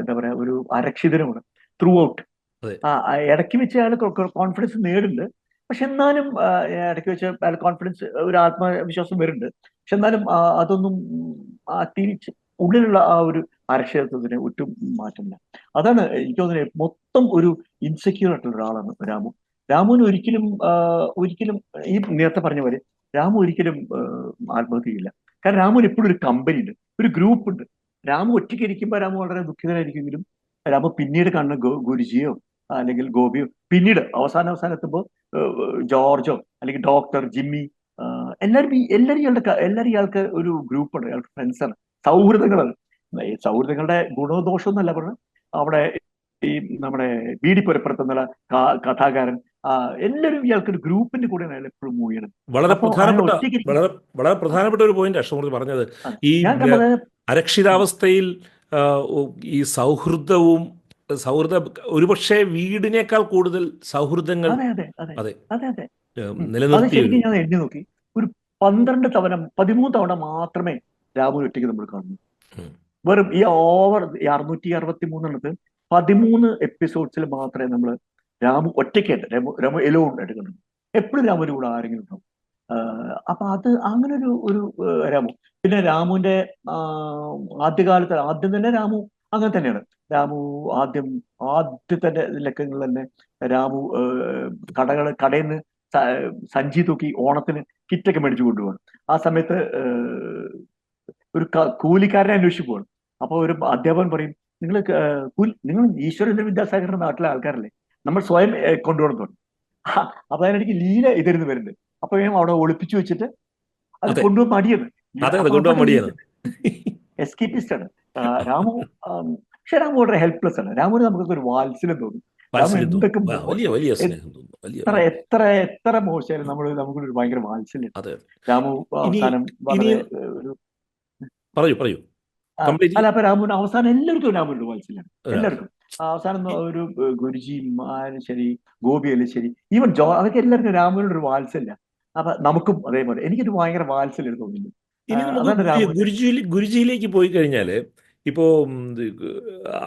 എന്താ പറയാ ഒരു അരക്ഷിതനുമാണ് ത്രൂ ഔട്ട്. അതെ. ഇടയ്ക്ക് വെച്ച് അയാൾ കോൺഫിഡൻസ് നേടുന്നുണ്ട്. പക്ഷെ എന്നാലും ഇടയ്ക്ക് വെച്ച് അയാൾ കോൺഫിഡൻസ്, ഒരു ആത്മവിശ്വാസം വരുന്നുണ്ട്. പക്ഷെ എന്നാലും അതൊന്നും തിരിച്ച് ഉള്ളിലുള്ള ആ ഒരു അരക്ഷിതത്വത്തിന് ഒട്ടും മാറ്റമില്ല. അതാണ് എനിക്ക് തോന്നുന്നത്. മൊത്തം ഒരു ഇൻസെക്യൂർ ആയിട്ടുള്ള ഒരാളാണ് രാമു. രാമുവിന് ഒരിക്കലും ഒരിക്കലും ഈ നേരത്തെ പറഞ്ഞ പോലെ രാമു ഒരിക്കലും ആത്മഹത്യ ചെയ്യില്ല. കാരണം രാമുവിന് എപ്പോഴും ഒരു കമ്പനി ഉണ്ട്, ഒരു ഗ്രൂപ്പ് ഉണ്ട്. രാമു ഒറ്റയ്ക്ക് ഇരിക്കുമ്പോൾ രാമു വളരെ ദുഃഖിതനായിരിക്കുമെങ്കിലും രാമു പിന്നീട് കാണുന്ന ഗുരുജിയോ അല്ലെങ്കിൽ ഗോപിയോ, പിന്നീട് അവസാനം എത്തുമ്പോൾ ജോർജോ അല്ലെങ്കിൽ ഡോക്ടർ ജിമ്മി, എല്ലാവരും ഇയാൾക്ക് ഒരു ഗ്രൂപ്പാണ്, ഇയാൾക്ക് ഫ്രണ്ട്സാണ്, സൗഹൃദങ്ങളാണ്. ഈ സൗഹൃദങ്ങളുടെ ഗുണവും ദോഷവും എന്നല്ല പറഞ്ഞത്. അവിടെ ഈ നമ്മുടെ ബീഡിപ്പുരപ്പുറത്ത് എന്നുള്ള കഥാകാരൻ, എല്ലാവരും ഇയാൾക്കൊരു ഗ്രൂപ്പിന്റെ കൂടെയാണ് അയാൾ എപ്പോഴും മൂവ് ചെയ്യണത്. വളരെ അപ്പൊ അയാൾ പ്രധാനപ്പെട്ട ഒറ്റയ്ക്ക് വളരെ വളരെ പ്രധാനപ്പെട്ട ഒരു പോയിന്റ് അഷ്ടമൂർത്തി പറഞ്ഞത്. ഈ ഞാൻ കണ്ടത്. അരക്ഷിതാവസ്ഥയിൽ ആ, ഈ സൗഹൃദ ഒരുപക്ഷെ വീടിനേക്കാൾ കൂടുതൽ സൗഹൃദങ്ങൾ അതെ അതെ അതെ അതെ അതെ അതെ അത് നിലനിർത്തിയ ഒരു ശരിക്കും ഞാൻ എണ്ണി നോക്കി. ഒരു 12 തവണ 13 തവണ മാത്രമേ രാമു ഒറ്റയ്ക്ക് നമ്മൾ കാണുന്നു. ഉം. വെറും ഈ 663 13 എപ്പിസോഡ്സിൽ മാത്രമേ നമ്മൾ രാമു ഒറ്റയ്ക്കായിട്ട് രാമു എലോൺ ആയിട്ട് കണ്ടു. എപ്പോഴും രാമുവിന്റെ കൂടെ ആരെങ്കിലും ഉണ്ടാവും. അപ്പൊ അത് അങ്ങനെ ഒരു രാമു. പിന്നെ രാമുവിന്റെ ആദ്യകാലത്ത് ആദ്യം തന്നെ രാമു അങ്ങനെ തന്നെയാണ്. രാമു ആദ്യത്തെ ലക്കങ്ങളിൽ തന്നെ രാമു കടയിൽ നിന്ന് സഞ്ചി തൂക്കി ഓണത്തിന് കിറ്റൊക്കെ മേടിച്ചു കൊണ്ടുപോകണം. ആ സമയത്ത് ഒരു കൂലിക്കാരനെ അന്വേഷിച്ചു പോകണം. അപ്പൊ ഒരു അധ്യാപകൻ പറയും, നിങ്ങൾ ഈശ്വരേന്ദ്ര വിദ്യാസാഗറിന്റെ നാട്ടിലെ ആൾക്കാരല്ലേ, നമ്മൾ സ്വയം കൊണ്ടുപോകണം തോന്നും. അപ്പൊ അതിനിടയ്ക്ക് ലീല ഇതിരുന്ന് വരുന്നുണ്ട്. അപ്പൊ ഞാൻ അവിടെ ഒളിപ്പിച്ചു വെച്ചിട്ട് അത് അതെ കൊണ്ടുപോകാൻ മടിയാണ്. അതെ അതെ കൊണ്ടുപോകാൻ മടിയാണ്. എസ്കേപ്പിസ്റ്റ് ആണ് രാമു. പക്ഷെ രാമു വളരെ ഹെൽപ്ലെസ് ആണ്. രാമുവിന് നമുക്കൊക്കെ ഒരു വാത്സല്യം തോന്നും. രാമു വാത്സല്യം എന്തൊക്കെ തോന്നും. വലിയ സ്നേഹം തോന്നുന്നു. എത്ര എത്ര എത്ര മോശമായാലും നമുക്കൊരു ഭയങ്കര വാത്സല്യം. അതെ. രാമു ഇനി അവസാനം ഇനി വളരെ ഒരു പറയൂ കംപ്ലീറ്റ്ലി. അല്ല, അപ്പൊ രാമുവിന് അവസാനം എല്ലാവർക്കും രാമുവിന്റെ വാത്സല്യം, എല്ലാവർക്കും. അവസാനം ഒരു ഗുരുജി ആയാലും ശരി, ഗോപിയായാലും ശരി, ഈവൻ അവർക്ക് എല്ലാവർക്കും രാമുവിനോട് ഒരു വാത്സല്യം. അപ്പൊ നമുക്കും അതേപോലെ എനിക്കൊരു ഭയങ്കര വാത്സല്യം തോന്നുന്നു. ഇനി നമുക്ക് അതാണ് രാമുവിന്റെ. ഗുരുജിയിലേക്ക് പോയി കഴിഞ്ഞാൽ ഇപ്പോൾ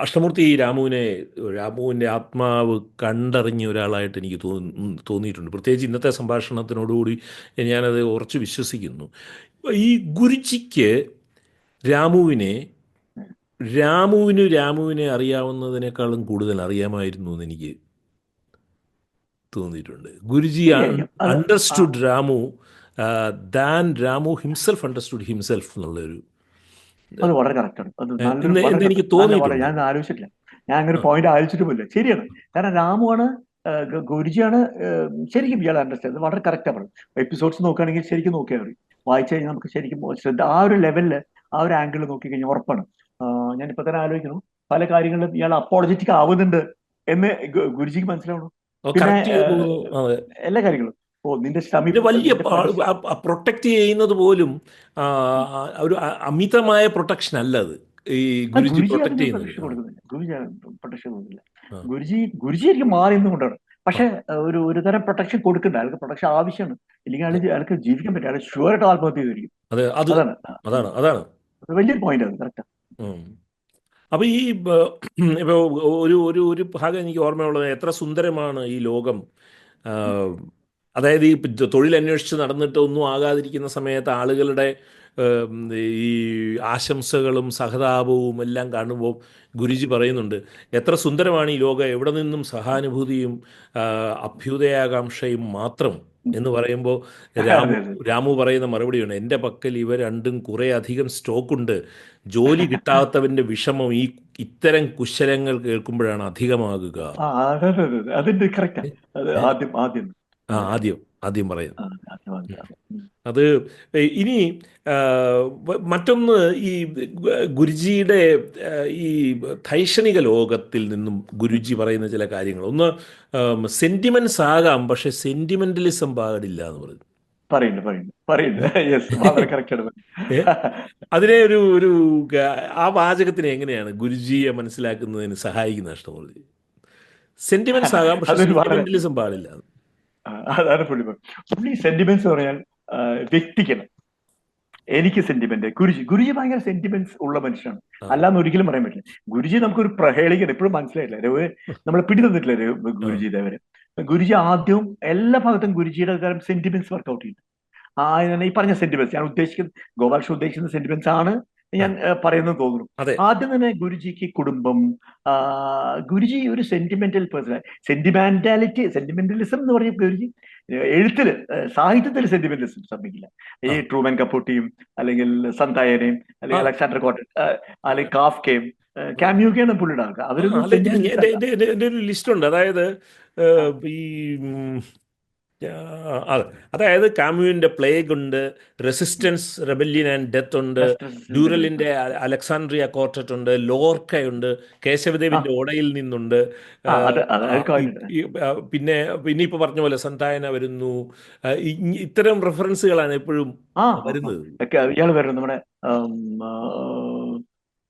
അഷ്ടമൂർത്തി രാമുവിൻ്റെ ആത്മാവ് കണ്ടറിഞ്ഞ ഒരാളായിട്ട് എനിക്ക് തോന്നിയിട്ടുണ്ട്. പ്രത്യേകിച്ച് ഇന്നത്തെ സംഭാഷണത്തിനോടുകൂടി ഞാനത് ഉറച്ചു വിശ്വസിക്കുന്നു. ഈ ഗുരുജിക്ക് രാമുവിനെ അറിയാവുന്നതിനേക്കാളും കൂടുതൽ അറിയാമായിരുന്നു എന്ന് എനിക്ക് തോന്നിയിട്ടുണ്ട്. Guruji understood Ramu than Ramu himself understood himself എന്നുള്ളൊരു അത് വളരെ കറക്റ്റാണ്. അത് എന്ന് എനിക്ക് തോന്നിയിട്ടുണ്ട്. ഞാൻ ആലോചിച്ചിട്ടില്ല. ഞാൻ അങ്ങനെ പോയിന്റ് ആലോചിച്ചിട്ടുമില്ല. ശരിയാണ്. കാരണം രാമുവാണ് ഗുരുജിയാണ് ശരിക്കും ഇയാൾ അണ്ടർസ്റ്റാൻഡ്. വളരെ കറക്റ്റാണ് പറയുന്നത്. എപ്പിസോഡ്സ് നോക്കുകയാണെങ്കിൽ ശരിക്കും നോക്കിയാൽ മതി. വായിച്ചു കഴിഞ്ഞാൽ നമുക്ക് ശരിക്കും ശ്രദ്ധ ആ ഒരു ലെവലില് ആ ഒരു ആംഗിളിൽ നോക്കി കഴിഞ്ഞാൽ ഉറപ്പാണ്. ഞാനിപ്പോ തന്നെ ആലോചിക്കുന്നു, പല കാര്യങ്ങളിലും ഇയാൾ അപ്പോളജറ്റിക് ആവുന്നുണ്ട് എന്ന് ഗുരുജിക്ക് മനസ്സിലാവണം. പിന്നെ എല്ലാ കാര്യങ്ങളും നിന്റെ വലിയ പ്രൊട്ടക്ട് ചെയ്യുന്നത് പോലും ഒരു അമിതമായ പ്രൊട്ടക്ഷൻ അല്ല അത്. ഈ ഗുരുജി പ്രൊട്ടക്ട് ചെയ്യുന്നത് പ്രൊട്ടക്ഷൻ കൊടുക്കില്ല. ഗുരുജി എനിക്ക് മാറി നിന്നുകൊണ്ടാണ്. പക്ഷെ ഒരു തരം പ്രൊട്ടക്ഷൻ കൊടുക്കണ്ട. അയാൾക്ക് പ്രൊട്ടക്ഷൻ ആവശ്യമാണ്. ഇല്ലെങ്കിൽ അയാൾക്ക് ജീവിക്കാൻ പറ്റും. അയാൾ ഷുവറായിട്ട് ആത്മഹത്യ ചെയ്തിരിക്കും. അതാണ് വലിയൊരു പോയിന്റ് ആണ്. കറക്റ്റാ. അപ്പൊ ഈ ഇപ്പൊ ഒരു ഭാഗം എനിക്ക് ഓർമ്മയുള്ളത്, എത്ര സുന്ദരമാണ് ഈ ലോകം. അതായത് ഈ തൊഴിലന്വേഷിച്ച് നടന്നിട്ട് ഒന്നും ആകാതിരിക്കുന്ന സമയത്ത് ആളുകളുടെ ഈ ആശംസകളും സഹതാപവും എല്ലാം കാണുമ്പോൾ ഗുരുജി പറയുന്നുണ്ട്, എത്ര സുന്ദരമാണ് ഈ ലോകം, എവിടെ നിന്നും സഹാനുഭൂതിയും അഭ്യുദയാകാംക്ഷയും മാത്രം എന്ന് പറയുമ്പോൾ രാമു പറയുന്ന മറുപടിയാണ്, എൻ്റെ പക്കൽ ഇവ രണ്ടും കുറേ അധികം സ്റ്റോക്കുണ്ട്. ജോലി കിട്ടാത്തവൻ്റെ വിഷമം ഇത്തരം കുശലങ്ങൾ കേൾക്കുമ്പോഴാണ് അധികമാകുക. അതിന്റെ കറക്റ്റാ. ആദ്യം പറയുന്നത് അത്. ഇനി മറ്റൊന്ന്, ഈ ഗുരുജിയുടെ ഈ ധൈഷണിക ലോകത്തിൽ നിന്നും ഗുരുജി പറയുന്ന ചില കാര്യങ്ങൾ. ഒന്ന്, സെന്റിമെന്റ്സ് ആകാം, പക്ഷെ സെന്റിമെന്റലിസം പാടില്ല എന്ന് പറയുന്നു. അതിനെ ഒരു ആ വാചകത്തിനെ എങ്ങനെയാണ് ഗുരുജിയെ മനസ്സിലാക്കുന്നതിന് സഹായിക്കുന്ന ഇഷ്ടമുള്ളത്? സെന്റിമെന്റ്സ് ആകാം, പക്ഷെ സെന്റിമെന്റലിസം പാടില്ല. അതാണ് പുള്ളി സെന്റിമെന്റ്സ് പറയാൻ വ്യക്തിക്കണം. എനിക്ക് സെന്റിമെന്റ്. ഗുരുജി ഭയങ്കര സെന്റിമെന്റ്സ് ഉള്ള മനുഷ്യനാണ്. അല്ലാന്ന് ഒരിക്കലും പറയാൻ പറ്റില്ല. ഗുരുജി നമുക്കൊരു പ്രഹേളിക്കണം. എപ്പോഴും മനസ്സിലായിട്ടില്ല, നമ്മൾ പിടിതന്നിട്ടില്ല ഗുരുജി ഇതേവരെ. ഗുരുജി ആദ്യവും എല്ലാ ഭാഗത്തും ഗുരുജിയുടെ തരം സെന്റിമെന്റ്സ് വർക്ക്ഔട്ട് ചെയ്യുന്നു. ഈ പറഞ്ഞ സെന്റിമെന്റ്സ് ഞാൻ ഉദ്ദേശിക്കുന്നത്, ഗോപാലകൃഷ്ണൻ ഉദ്ദേശിക്കുന്ന സെന്റിമെന്റ്സ് ആണ് ആ, ഞാൻ പറയുന്നത് തോന്നുന്നു. അതെ. ആദ്യം തന്നെ ഗുരുജിക്ക് കുടുംബം, ആ, ഗുരുജി ഒരു സെന്റിമെന്റൽ പേഴ്സൺ. സെന്റിമെന്റലിസം എന്ന് പറഞ്ഞ ഗുരുജി എഴുത്തില് സാഹിത്യത്തിൽ സെന്റിമെന്റലിസം സമ്മതിക്കില്ല. ഈ ആ, ട്രൂമൻ കപ്പൂട്ടിയും അല്ലെങ്കിൽ സന്തായനെയും ആ, അല്ലെങ്കിൽ അലക്സാണ്ടർ കോട്ടൻ അല്ലെങ്കിൽ കാഫ്കയും കാമ്യൂക്കെയാണ് പുള്ളിയുടെ ആൾക്കാർ. ആ, അവരൊന്നും അല്ല, സെന്റിമെന്റലിസ്റ്റ് എൻ്റെ അല്ല. എൻ്റെ എൻ്റെ എൻ്റെ ഒരു ലിസ്റ്റുണ്ട്. അതായത് ആ, ഈ അതെ, അതായത് കാമുവിൻ്റെ പ്ലേഗ് ഉണ്ട്, റെസിസ്റ്റൻസ് റെബല്യൻ ആൻഡ് ഡെത്ത് ഉണ്ട്, ഡ്യൂറലിൻ്റെ അലക്സാണ്ട്രിയ ക്വാർട്ടറ്റ് ഉണ്ട്, ലോർക്കയുണ്ട്, കേശവദേവിൻ്റെ ഓടയിൽ നിന്നുണ്ട്. ആ, അത് അത് ആ, അതൊക്കെ വായിച്ചിട്ടുണ്ട്. പിന്നെ പിന്നെ ഇപ്പോൾ പറഞ്ഞ പോലെ സന്തായന വരുന്നു. ഇത്തരം റെഫറൻസുകളാണ് എപ്പോഴും ആ, ആ, ആ. വരുന്നത്. ഒക്കെ ഇയാള് വരുന്നു നമ്മുടെ ഉം, ആ,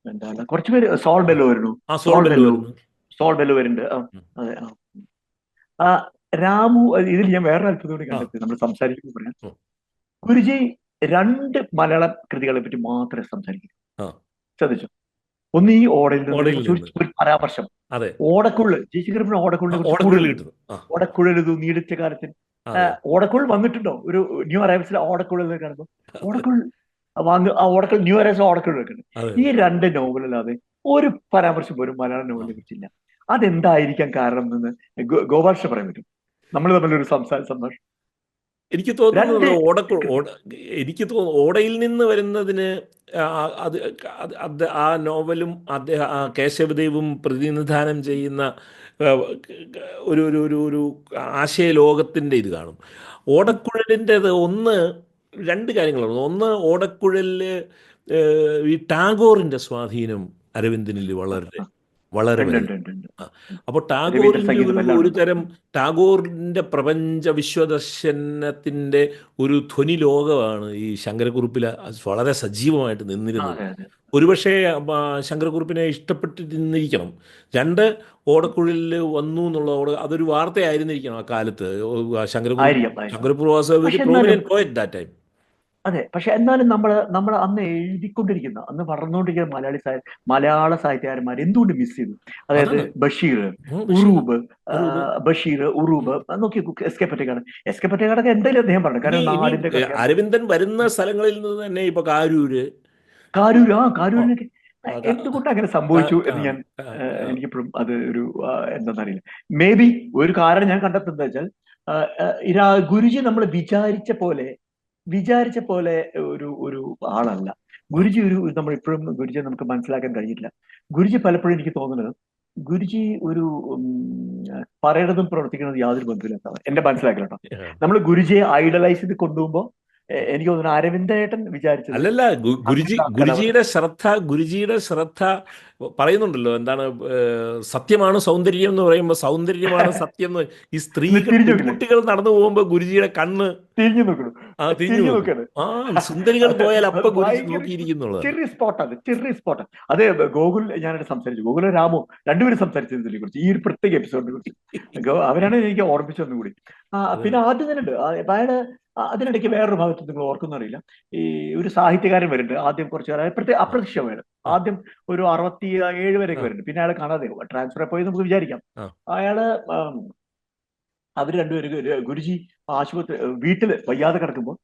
എന്താണ് കുറച്ച് പേര് സോൾ ആ, ബെല്ലോ വരുന്നു. ആ, സോൾ സോൾ ബെല്ല് ബെല്ലോ വരുന്നു. സോൾ ബെല്ലോ വരുന്നുണ്ട്. ആ, ഉം. അതെ. ആ, ആ, രാമു ഇതിൽ ഞാൻ വേറൊരു അത്ഭുതം കൂടി ആ, കണ്ടെത്തി നമ്മൾ സംസാരിക്കുമ്പോൾ പറയാം. ഉം, ഗുരുജി രണ്ട് മലയാളം കൃതികളെ പറ്റി മാത്രമേ സംസാരിക്കൂ. ആ, ശ്രദ്ധിച്ചു. ഒന്ന് ഈ ഓടയിൽ നിന്നതിനെ ഓടയിൽ കുറിച്ച് നിന്ന്. ഒരു പരാമർശം. അതെ. ഓടക്കുഴൽ ജയശങ്കരപ്പന് ആ, ഓടക്കുഴലിനെ കുറിച്ച് ഓടക്കുഴൽ കൂടുതലുണ്ട്. കിട്ടുന്നു. ആ, ഓടക്കുഴലിതു നീടിച്ച കാലത്തിൽ അതെ. ഓടക്കുഴൽ വന്നിട്ടുണ്ടോ? ഒരു ന്യൂ അറൈവൽസിൽ ഓടക്കുഴൽ കാണുമ്പോൾ ഓടക്കുഴൽ വാങ്ങി ആ ഓടക്കുഴൽ ന്യൂ അറൈവൽസ് ഓടക്കുഴൽ വെക്കുന്നുണ്ട്. അതെ. ഈ രണ്ട് നോവലല്ലാതെ ഒരു പരാമർശം പോലും മലയാളം ആ. നോവലിനെ കുറിച്ചില്ല. അതെന്തായിരിക്കാൻ കാരണം എന്ന് ഗോപാലകൃഷ്ണൻ പറയാൻ പറ്റും. നമ്മൾ തമ്മിലൊരു സംഭാഷണം. എനിക്ക് രണ്ട് തോന്നുന്നത് എനിക്ക് തോന്നുന്നു ഓടയിൽ നിന്ന് വരുന്നതിന് ആ, അത് അത് ആ നോവലും അദ്ദേഹം ആ കേശവദേവും പ്രതിനിധാനം ചെയ്യുന്ന ആ, ഒരു ഒരു ഒരു ഒരു ആശയലോകത്തിൻ്റെ ഇത് കാണും. ഓടക്കുഴലിൻ്റെത് രണ്ട് കാര്യങ്ങളാണ്. ഒന്ന്, ഓടക്കുഴലിൽ ഈ ടാഗോറിൻ്റെ സ്വാധീനം അരവിന്ദനിൽ വളരെ വളരെ ഉണ്ട് ഉണ്ട് വലുതാണ്. ഉണ്ട് ഉണ്ട്. ആ, അപ്പോൾ രവീന്ദ്ര ടാഗോറിൻ്റെ സംഗീതം എല്ലാം ഒരു ഉണ്ട്. തരം ടാഗോറിൻ്റെ പ്രപഞ്ച വിശ്വദർശനത്തിൻ്റെ ഒരു ധ്വനി ലോകമാണ് ഈ ശങ്കരക്കുറുപ്പിൽ വളരെ സജീവമായിട്ട് ആ, നിന്നിരുന്നത്. അതെ അതെ. ഒരുപക്ഷെ ശങ്കരക്കുറുപ്പിനെ ഇഷ്ടപ്പെട്ടിരുന്നിരിക്കണം. രണ്ട്, ഓടക്കുഴലിൽ വന്നു എന്നുള്ള അതൊരു വാർത്തയായിരുന്നിരിക്കണം ആ കാലത്ത്. ശങ്കരക്കുറുപ്പ് ആയിരിക്കാം ആയിരിക്കാം. ശങ്കരക്കുറുപ്പ് വാസ് എ വെരി പക്ഷെ എന്നാലും പ്രോമിനൻറ്റ് പോയറ്റ് ദാറ്റ് ടൈം. അതെ, പക്ഷെ എന്നാലും നമ്മൾ അന്ന് എഴുതിക്കൊണ്ടിരിക്കുന്ന അന്ന് വളർന്നുകൊണ്ടിരിക്കുന്ന മലയാള സാഹിത്യകാരന്മാർ എന്തുകൊണ്ട് മിസ് ചെയ്തു? അതായത് അതാണ്. ബഷീർ, ബഷീർ, ഉറൂബ്, ഉറൂബ്. ബഷീർ, ഉം. ഉറൂബ് നോക്കി. S K Pottekkatt. S K പൊറ്റക്കാടൊക്കെ എന്തായാലും അദ്ദേഹം പറഞ്ഞു. കാരണം ഇനി നാടിന്റെ കളിയാണ്. അരവിന്ദൻ വരുന്ന സ്ഥലങ്ങളിൽ നിന്ന് തന്നെ ഇപ്പൊ കാരൂര്. കാരൂർ, ആ ആ, കാരൂരിനൊക്കെ ആ, ക- എന്തുകൊണ്ട് അങ്ങനെ ക- സംഭവിച്ചു എന്ന് ക- ഞാൻ ക- ക- എനിക്കിപ്പോഴും അത് ഒരു എന്താണെന്നറിയില്ല. മേ ബി ഒരു കാരണം ഞാൻ കണ്ടെത്തുന്നത് വെച്ചാൽ ആ, ഗുരുജി നമ്മൾ വിചാരിച്ച പോലെ ഒരു ഒരു ആളല്ല. ആ, ഗുരുജി നമ്മൾ ഇപ്പോഴും ഗുരുജിയെ നമുക്ക് മനസ്സിലാക്കാൻ കഴിഞ്ഞിട്ടില്ല. ഗുരുജി പലപ്പോഴും എനിക്ക് തോന്നുന്നത് ഗുരുജി ഒരു ഉം, പറയണതും പ്രവർത്തിക്കുന്നതും യാതൊരു ബന്ധമില്ലാത്തതാണ് എന്റെ മനസ്സിലാക്കൽ കേട്ടോ. ആ. നമ്മൾ ഗുരുജിയെ ഐഡലൈസ് ചെയ്ത് കൊണ്ടുപോകുമ്പോൾ എനിക്ക് തോന്നുന്നു അരവിന്ദേട്ടൻ വിചാരിച്ചത് അല്ലല്ല, അങ്ങനത്തെ ഗുരുജിയുടെ ശ്രദ്ധ പറയുന്നുണ്ടല്ലോ. എന്താണ് സത്യമാണ് സൗന്ദര്യം എന്ന് പറയുമ്പോൾ സൗന്ദര്യമാണ് സത്യം എന്ന്. ഈ ഇന്ന് സ്ത്രീകൾ, തിരിഞ്ഞു നോക്കില്ലേ, പെൺകുട്ടികൾ നടന്നു പോകുമ്പോൾ ഗുരുജിയുടെ കണ്ണ് തിരിഞ്ഞു നോക്കണു, തിരിഞ്ഞു തിരിഞ്ഞു നോക്കും. നോക്കാണ്. ആ, സുന്ദരികൾ അത് പോയാൽ അത് അപ്പൊ ഗുരുജി ഭയങ്കര നോക്കിയിരിക്കുന്നുള്ളതാണ്. ചെറിയ സ്പോട്ടാണ്, ചെറിയ സ്പോട്ടാണ്. അത് ഗോകുൽ ഞാനായിട്ട് സംസാരിച്ചു. ഗോകുലും രാമോ രണ്ടുപേരും സംസാരിച്ചതിനെ കുറിച്ച്, ഈ ഒരു പ്രത്യേക എപ്പിസോഡിനെ കുറിച്ച്. അവരാണ് എനിക്ക് ഓർമ്മിച്ചൊന്നും കൂടി. അത് പിന്നെ ആദ്യം തന്നെ ഉണ്ട് അയാള് അതിനിടയ്ക്ക് വേറൊരു ഭാഗത്ത് നിങ്ങൾ ഓർക്കുന്നറിയില്ല. ഈ ഒരു സാഹിത്യകാരൻ വരുന്നുണ്ട് ആദ്യം കുറച്ച് കാലം അപ്രത്യക്ഷമാണ്. ആ, ആദ്യം ഒരു 67 വരെയൊക്കെ ആ, വരുന്നുണ്ട്. പിന്നെ അയാളെ കാണാതെ ട്രാൻസ്ഫർ പോയി നമുക്ക് വിചാരിക്കാം. ആ, അയാള് അവർ രണ്ടുപേരും ഗുരുജി ആശുപത്രി വീട്ടില് വയ്യാതെ കിടക്കുമ്പോൾ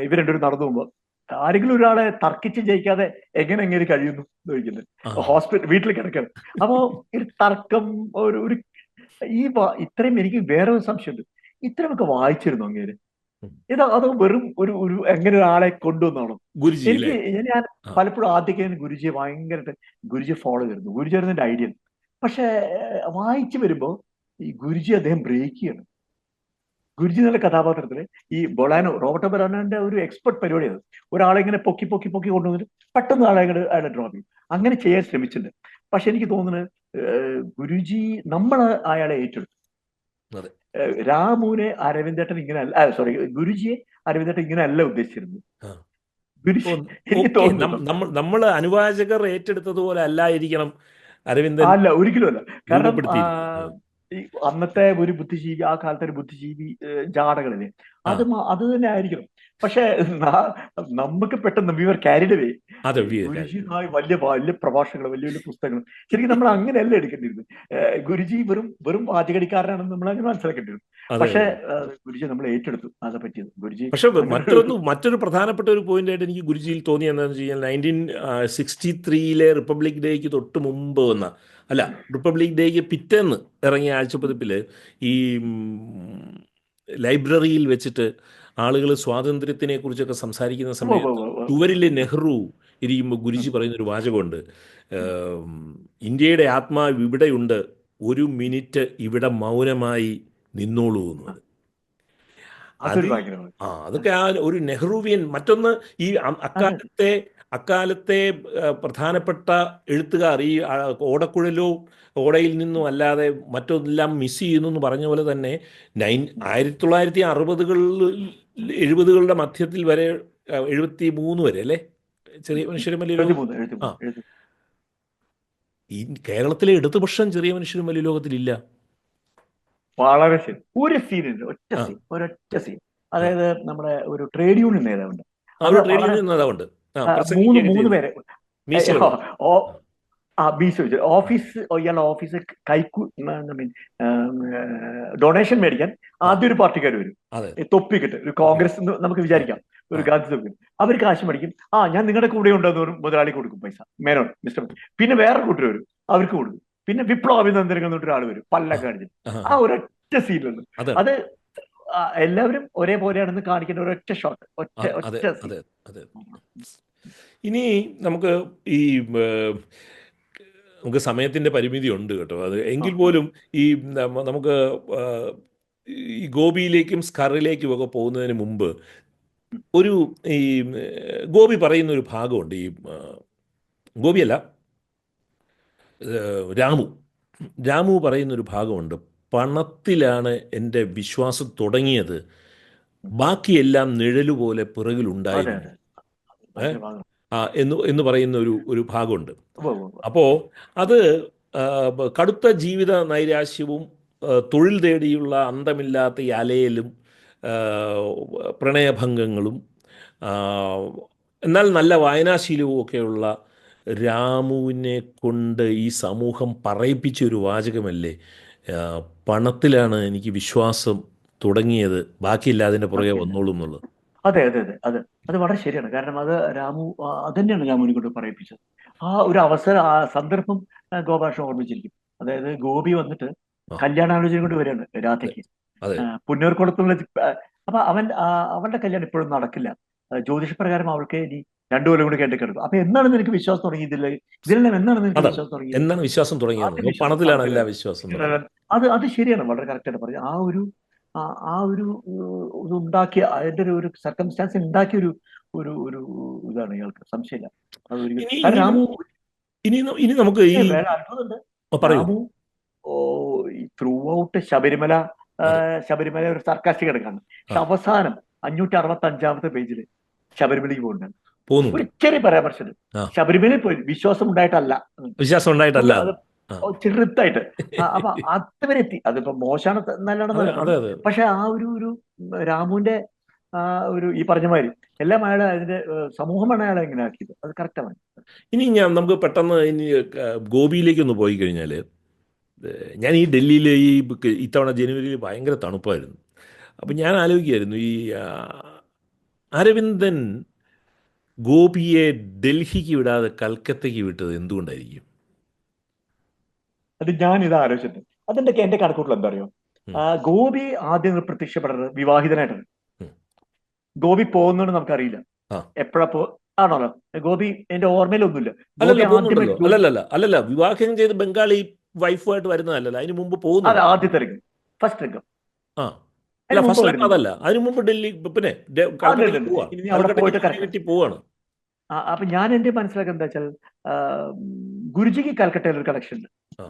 ഇവർ രണ്ടുപേരും നടന്നു പോകുമ്പോൾ ആരെങ്കിലും ഒരാളെ തർക്കിച്ച് ജയിക്കാതെ എങ്ങനെ കഴിയുന്നു എന്ന് ചോദിക്കുന്നത്. ആ. വീട്ടിൽ കിടക്കണം. അപ്പോ ഒരു തർക്കം, ഒരു ഇത്രയും എനിക്ക് വേറെ ഒരു സംശയമുണ്ട്. ഇത്രയൊക്കെ വായിച്ചിരുന്നു അങ്ങേര്? ഉം. അത് വെറും ഒരു എങ്ങനെ ഒരാളെ കൊണ്ടുവന്നാണോ? ഗുരുജി അല്ലേ? എനിക്ക് ഞാൻ ആ, പലപ്പോഴും ആദ്യമൊക്കെ ഞാൻ ഗുരുജിയെ ഭയങ്കരമായിട്ട് ഗുരുജിയെ ഫോളോ ചെയ്തിരുന്നു. ഗുരുജി ആയിരുന്നു എന്റെ ഐഡിയൽ. പക്ഷെ വായിച്ചു വരുമ്പോ ഈ ഗുരുജി അദ്ദേഹം ബ്രേക്ക് ചെയ്യണം. ഗുരുജി എന്നുള്ള കഥാപാത്രത്തില് ഈ റോബർട്ടോ ബൊലാനോന്റെ ഒരു എക്സ്പെർട്ട് പരിപാടിയാണ്. ഒരാളെ ഇങ്ങനെ പൊക്കി പൊക്കി പൊക്കി കൊണ്ടുവന്നിട്ട് പെട്ടെന്ന് അയാളെ ഡ്രോപ്പ് ചെയ്യും. അങ്ങനെ ചെയ്യാൻ ശ്രമിച്ചിട്ടുണ്ട്. പക്ഷെ എനിക്ക് തോന്നുന്നത് ഗുരുജി നമ്മൾ അയാളെ ഏറ്റെടുത്തു. അതെ. രാമുവിനെ അരവിന്ദേട്ടൻ ഇങ്ങനെ അല്ല, സോറി, ഗുരുജിയെ അരവിന്ദേട്ടൻ ഇങ്ങനെ അല്ല ഉദ്ദേശിച്ചിരുന്നത്. ആ. ഗുരുജി എനിക്ക് ഓക്കെ, തോന്നുന്നു നമ്മൾ അനുവാചകർ ഏറ്റെടുത്തതുപോലെ അല്ലായിരിക്കണം അരവിന്ദൻ അല്ല, ഒരിക്കലും അല്ല. കാരണം രൂപപ്പെടുത്തിയിരിക്കുന്നത്. ഈ അന്നത്തെ ഒരു ബുദ്ധിജീവി, ആ കാലത്തെ ഒരു ബുദ്ധിജീവി ജാടകളില്ലേ, ആ, അത് തന്നെ ആയിരിക്കണം. പക്ഷെ നമുക്ക് പെട്ടെന്ന് വി ആർ ക്യാരിഡ് അവേ. അതെ ഗുരുജി വലിയ വലിയ പ്രഭാഷണങ്ങൾ, വലിയ വലിയ പുസ്തകങ്ങൾ. ശരിക്കും നമ്മൾ അങ്ങനെയല്ല എടുക്കേണ്ടിരുന്നത്. ഗുരുജി വെറും വെറും വാചകടിക്കാരനാണെന്ന് നമ്മൾ അങ്ങനെ മനസ്സിലാക്കേണ്ടിരുന്നു. അതെ പക്ഷേ അതെ. ഗുരുജി നമ്മൾ ഏറ്റെടുത്തു അത് പറ്റിയത്. ഗുരുജി പക്ഷെ അങ്ങനെ മറ്റൊരു പ്രധാനപ്പെട്ട ഒരു പോയിന്റ് ആയിട്ട് എനിക്ക് ഗുരുജിയിൽ തോന്നി എന്താണെന്ന് വെച്ച് കഴിഞ്ഞാൽ 1963 റിപ്പബ്ലിക് ഡേക്ക് തൊട്ട് മുമ്പ് വന്ന, അല്ല, റിപ്പബ്ലിക് ഡേക്ക് പിറ്റേന്ന് ഇറങ്ങിയ ആഴ്ചപ്പതിപ്പിൽ ഈ ലൈബ്രറിയിൽ വെച്ചിട്ട് ആളുകൾ സ്വാതന്ത്ര്യത്തിനെ കുറിച്ചൊക്കെ സംസാരിക്കുന്ന ഉവ്വ് ഉവ്വ് സമയത്ത് ഉവ്വ് ഉവ്വ്. ചുവരിൽ നെഹ്റു ഇരിക്കുമ്പോൾ ഉം, ഗുരുജി പറയുന്നൊരു വാചകമുണ്ട്. ഉം. ഏം, ഇന്ത്യയുടെ ആത്മാവ് ഇവിടെയുണ്ട്, ഒരു മിനിറ്റ് ഇവിടെ മൗനമായി നിന്നോളൂ എന്ന് പറയും. അത് അതൊരു ഭയങ്കരമാണ്. അതൊക്കെ ആ ഒരു നെഹ്റുവിയൻ. മറ്റൊന്ന്, ഈ അതെ അക്കാലത്തെ പ്രധാനപ്പെട്ട എഴുത്തുകാർ ഈ ഓടക്കുഴലോ ഓടയിൽ നിന്നും അല്ലാതെ മറ്റൊന്നെല്ലാം മിസ് ചെയ്യുന്നു എന്ന് പറഞ്ഞ പോലെ തന്നെ 1960-കളിൽ 70-കളുടെ മധ്യത്തിൽ വരെ, 73 വരെ അല്ലേ, ചെറിയ മനുഷ്യരും വലിയ ലോകം. 73 ആ 73 ഈ കേരളത്തിലെ ഇടതുപക്ഷം ചെറിയ മനുഷ്യരും വലിയ ലോകത്തിലില്ല. വളരെ ശരി. ഒരു സീനുണ്ട്, ഒറ്റ ആ സീൻ, ഒരൊറ്റ സീൻ. ആ അതായത് നമ്മുടെ ഒരു ട്രേഡ് യൂണിയൻ നേതാവുണ്ട്. അത് ഒരു ട്രേഡ് വളരെ യൂണിയൻ നേതാവുണ്ട്. മൂന്ന് പ്രസംഗിക്കുകയൊക്കെ മൂന്ന് ചെയ്തു, പേരെ മീശയുള്ള. ഓ ആ, ബീച്ച് വെച്ച് ആ, ഓഫീസ്, ഇയാളുടെ ഓഫീസ് മീൻ ഡൊണേഷൻ മേടിക്കാൻ ആ, ആദ്യം ഒരു പാർട്ടിക്കാർ വരും. അതെ, ഈ തൊപ്പിക്കിട്ട് ഒരു കോൺഗ്രസ് എന്ന് നമുക്ക് ആ, വിചാരിക്കാം, ആ, ഒരു ഗാന്ധി തൊപ്പി. അവർ കാശ് മേടിക്കും. ഞാൻ നിങ്ങളുടെ കൂടെ ഉണ്ടെന്ന് ഒരു മുതലാളി കൊടുക്കും പൈസ, മേനോൻ മിസ്റ്റർ. പിന്നെ വേറെ കൂട്ടർ വരും, അവർക്ക് കൊടുക്കും. പിന്നെ വിപ്ലവ അഭിനന്ദനങ്ങൾ എന്നിട്ട് ഒരാൾ വരും ആ, പല്ലൊക്കെ കാണിച്ചിട്ട്. ആ, ആ ഒരൊറ്റ സീനുണ്ട്. അതാണ്. അത് എല്ലാവരും ഒരേപോലെയാണെന്ന് കാണിക്കുന്ന ഒരൊറ്റ ഷോട്ട്, ഒറ്റ അതെ ഒറ്റ സീൻ. അതെ അതെ. ഇനി നമുക്ക് ഈ ഏർ, നമുക്ക് സമയത്തിൻ്റെ പരിമിതി ഉണ്ട് കേട്ടോ. അത് ആ എങ്കിൽ ആ പോലും ഈ നമുക്ക് ഏർ, ഈ ഗോപിയിലേക്കും സ്കറിലേക്കും ഒക്കെ പോകുന്നതിന് മുമ്പ് ഒരു ഈ ഗോപി പറയുന്ന ഒരു ഭാഗമുണ്ട്. ഈ ഗോപിയല്ല, രാമു രാമു പറയുന്നൊരു ഭാഗമുണ്ട്. പണത്തിലാണ് എൻ്റെ വിശ്വാസം തുടങ്ങിയത്, ബാക്കിയെല്ലാം നിഴലുപോലെ അതെ പിറകിലുണ്ടായിരുന്നു. അതെ. ഏ ഭയങ്കര ഭാഗം. എന്ന് പറയുന്ന ഒരു ഭാഗമുണ്ട്. ഉവ്വ് ഉവ്വ് ഉവ്വ്. അപ്പോൾ അത് കടുത്ത ജീവിത നൈരാശ്യവും തൊഴിൽ തേടിയുള്ള അന്തമില്ലാത്ത ഈ അലയലും ആ, പ്രണയഭംഗങ്ങളും, ആ, എന്നാൽ നല്ല വായനാശീലവും ഒക്കെയുള്ള രാമുവിനെ കൊണ്ട് ഈ സമൂഹം പറയിപ്പിച്ച ഒരു വാചകമല്ലേ, ആ, പണത്തിലാണ് എനിക്ക് വിശ്വാസം തുടങ്ങിയത്, ബാക്കിയില്ല അതിൻ്റെ പുറകെ ബാക്കിയല്ല. വന്നോളൂ എന്നുള്ളത്. അതെ അതെ അതെ. അത് വളരെ ശരിയാണ്. കാരണം അത് രാമു അത് തന്നെയാണ് രാമുവിനെ കൊണ്ട് പറയിപ്പിച്ചത്. ആ ഒരു അവസരം, ആ സന്ദർഭം ഗോപാലകൃഷ്ണൻ ഓർമ്മിച്ചിരിക്കും. അതായത് ഗോപി വന്നിട്ട് ആ കല്യാണാലോചന കൊണ്ട് വരികയാണ് അതെ രാധയ്ക്ക്. അതെ പുന്നൂർക്കുളത്തുള്ള അപ്പൊ അവളുടെ കല്യാണം ഇപ്പോഴും നടക്കില്ല. ജ്യോതിഷപ്രകാരം അവൾക്ക് ഇനി 2 കൊല്ലം കൂടി കേട്ട് കിടക്കും. അപ്പൊ എന്നാണ് നിനക്ക് വിശ്വാസം തുടങ്ങിയതില്ല, ഇതിലെല്ലാം എന്നാണ് നിനക്ക് അതാണ്. വിശ്വാസം തുടങ്ങിയത്? എന്നാണ് വിശ്വാസം തുടങ്ങിയത്? ആദ്യം അപ്പോൾ വിശ്വാസം പണത്തിലാണ് എല്ലാ പണത്തിലാണ്. വിശ്വാസം പിന്നീട് തുടങ്ങിയത്. അത് ശരിയാണ്, വളരെ കറക്റ്റ് ആയിട്ട് പറഞ്ഞത്. ആ ഒരു ഇത് ഉണ്ടാക്കിയ അതിന്റെ ഒരു സർക്കംസ്റ്റാൻസ് ഉണ്ടാക്കിയ ഒരു ഒരു ഒരു ഇതാണ് ഇയാൾക്ക്, സംശയമില്ല. അത് ഒരിക്കലും ഇനി കാരണം ഇനി രാമു ഇനി നമുക്ക് ഈ വേറെ അത്ഭുതമുണ്ട്. പറയൂ. രാമു ഓ ത്രൂ ഔട്ട് ശബരിമല, അതെ. ശബരിമല ഒരു സർക്കാസ്റ്റിക് കിടക്കാണ്. ആ പക്ഷെ അവസാനം 565-ാമത്തെ പേജിൽ ശബരിമലയ്ക്ക് പോകുന്നുണ്ട്. ഒരു പോകുന്നുണ്ട്. ചെറിയ പരാമർശം. ആ ശബരിമലയിൽ പോയി വിശ്വാസം ഉണ്ടായിട്ടല്ല. വിശ്വാസം ഉണ്ടായിട്ടല്ല അത്. അത് ആ ചെറുത്തായിട്ട്. അപ്പൊ അതുവരെ എത്തി. അതിപ്പോ മോശമാണ് അതെ നല്ലതാണെന്നല്ല അതെ പറഞ്ഞു. അതെ. പക്ഷെ ആ ഒരു രാമുവിന്റെ ഒരു ഈ പറഞ്ഞ മാതിരി എല്ലാം അയാളെ അതിന്റെ സമൂഹമാണ് അയാളെ ഇങ്ങനെ ആക്കിയത്. അത് കറക്റ്റാണ്. ഇനി നമുക്ക് പെട്ടെന്ന് ഇനി ഗോപിയിലേക്ക് ഒന്ന് പോയി കഴിഞ്ഞാൽ, ഞാൻ ഈ ഡൽഹിയിൽ ഇത്തവണ ജനുവരിയിൽ ഭയങ്കര തണുപ്പായിരുന്നു. അപ്പം ഞാൻ ആലോചിക്കുകയായിരുന്നു, ഈ അരവിന്ദൻ ഗോപിയെ ഡൽഹിക്ക് വിടാതെ കൽക്കത്തയ്ക്ക് വിട്ടത് എന്തുകൊണ്ടായിരിക്കും? അത് ഞാൻ ഇത് ആലോചിച്ചിട്ടുണ്ട്. അതിന്റെ എന്റെ കണക്കൂട്ടൽ എന്താ അറിയോ? ഉം, ഗോപി ആദ്യം പ്രത്യക്ഷപ്പെടുന്നത് വിവാഹിതനായിട്ടാണ്. ഉം. ഗോപി പോകുന്നതുകൊണ്ട് നമുക്കറിയില്ല ആ എപ്പോഴാ ആണോല്ലോ. ഗോപി എന്റെ ഓർമ്മയിലൊന്നുമില്ല. ഗോപി അല്ലല്ല, പോകുന്നുണ്ടല്ലോ. ആദ്യമായിട്ട് അല്ലല്ല, വിവാഹം ചെയ്ത് ബംഗാളി വൈഫുമായിട്ട് വരുന്നതല്ലല്ലോ, അതിന് മുമ്പ് അതെ, പോകുന്നുണ്ട്. ആദ്യത്തെ രംഗം, ഫസ്റ്റ് രംഗം ആ അല്ല, അതിന് മുമ്പ് ഫസ്റ്റ് ലാപ്പ് വരുന്നുണ്ട്. അതല്ല, അതിന് മുമ്പ് ഡൽഹി, പിന്നെ അതെ അതെ കൽക്കട്ടയ്ക്ക് അതെ. പോവാ, ഇനി അവിടെ കൽക്കട്ടയ്ക്ക് പോയിട്ട് ജോലി കറക്റ്റ്. കിട്ടി പോവാണ്. അപ്പൊ ഞാൻ എന്റെ മനസ്സിലാക്കുന്നത് എന്താ വെച്ചാൽ, ആ, ഗുരുജിക്ക് കൽക്കട്ടയിൽ ഒരു കണക്ഷൻ ഉണ്ട്. ആ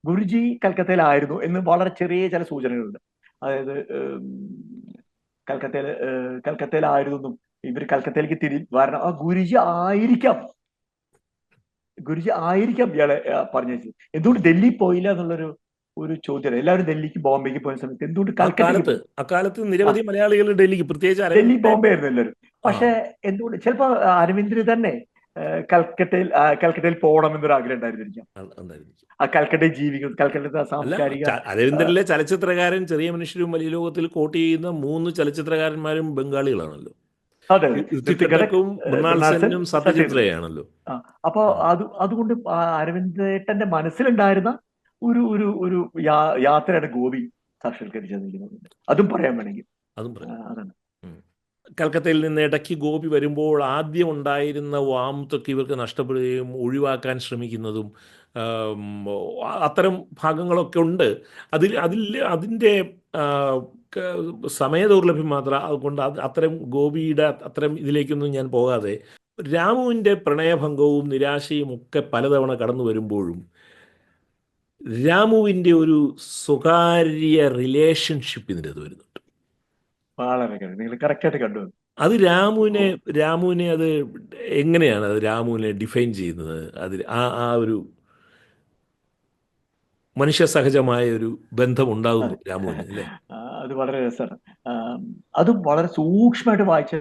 ഗുരുജി കൽക്കത്തയിലായിരുന്നു എന്ന് വളരെ ചെറിയ ചില സൂചനകളുണ്ട്. അതായത് കൽക്കത്തയിലായിരുന്നു എന്നും ഇവർ കൽക്കത്തയിലേക്ക് വരണം. ഗുരുജി ആയിരിക്കാം ഇയാളെ പറഞ്ഞു വെച്ചത്. എന്തുകൊണ്ട് ഡൽഹി പോയില്ല എന്നുള്ളൊരു ഒരു ചോദ്യം. എല്ലാവരും ഡൽഹിക്ക് ബോംബെക്ക് പോയ സമയത്ത് എന്തുകൊണ്ട് കൽക്കട്ടയ്ക്ക് പോയി? അക്കാലത്ത് ആ, നിരവധി മലയാളികൾ ഡൽഹിക്ക്, പ്രത്യേകിച്ച് ഡൽഹി അരവിന്ദന്റെ. ബോംബെ ആയിരുന്നു എല്ലാവരും. ആ, പക്ഷെ എന്തുകൊണ്ട് ചിലപ്പോ അരവിന്ദിന് തന്നെ കൽക്കട്ടയിൽ പോകണം എന്നൊരു ആഗ്രഹം ഉണ്ടായിരുന്നിരിക്കാം. ഉണ്ടായിരുന്നു. ആ കൽക്കട്ടയിൽ ജീവിക്കണം, കൽക്കട്ടത്തെ അല്ല, സാംസ്കാരിക അരവിന്ദനിലെ ചലച്ചിത്രകാരൻ, ചെറിയ മനുഷ്യരും വലിയ ലോകത്തിൽ കോട്ട് ചെയ്യുന്ന 3 ചലച്ചിത്രകാരന്മാരും ബംഗാളികളാണല്ലോ. അതെ അതെ, ഋത്വിക് ഋത്തിക് ഘടക്, ഘട്ടക്കും മൃണാൾ മൃണാൾ സെൻ, സെന്നും സത്യജിത് റേ. സത്യജിത് റേയാണല്ലോ. ആ, അപ്പൊ ഉം. അതുകൊണ്ട് അരവിന്ദേട്ടന്റെ മനസ്സിലുണ്ടായിരുന്ന ഒരു ഒരു ഒരു യാത്രയാണ് ഗോപി സാക്ഷാത്കരിച്ചത് എനിക്ക് തോന്നുന്നത്. അതും പറയാൻ വേണമെങ്കിൽ അതും പറയാം. അതാണ്. ഉം. കൽക്കത്തയിൽ നിന്ന് ഇടയ്ക്ക് ഗോപി വരുമ്പോൾ ആദ്യം ഉണ്ടായിരുന്ന വാമത്തൊക്കെ ഇവർക്ക് നഷ്ടപ്പെടുകയും ഒഴിവാക്കാൻ ശ്രമിക്കുന്നതും ആം, അത്തരം ഭാഗങ്ങളൊക്കെ ഉണ്ട്. അതിൻ്റെ ആ, സമയദൗർലഭ്യം മാത്രം അതുകൊണ്ട് അത്തരം ഗോപിയുടെ അത്തരം ഇതിലേക്കൊന്നും ഞാൻ പോകാതെ, രാമുവിൻ്റെ പ്രണയഭംഗവും നിരാശയും ഒക്കെ പലതവണ കടന്നു വരുമ്പോഴും രാമുവിൻ്റെ ഒരു സ്വകാര്യ റിലേഷൻഷിപ്പ് ഇതിനകത്ത് വരുന്നുണ്ട്. വളരെ നിങ്ങൾ കറക്റ്റായിട്ട് കണ്ടു. അത് രാമുവിനെ അത് എങ്ങനെയാണ് അത് രാമുവിനെ ഡിഫൈൻ ചെയ്യുന്നത്? അതിൽ ആ ആ ഒരു മനുഷ്യ സഹജമായ ഒരു ബന്ധം ഉണ്ടാകുന്നു അതെ, രാമുവിന്, അല്ലേ? അത് വളരെ രസമാണ്. അതും വളരെ സൂക്ഷ്മമായിട്ട് വായിച്ച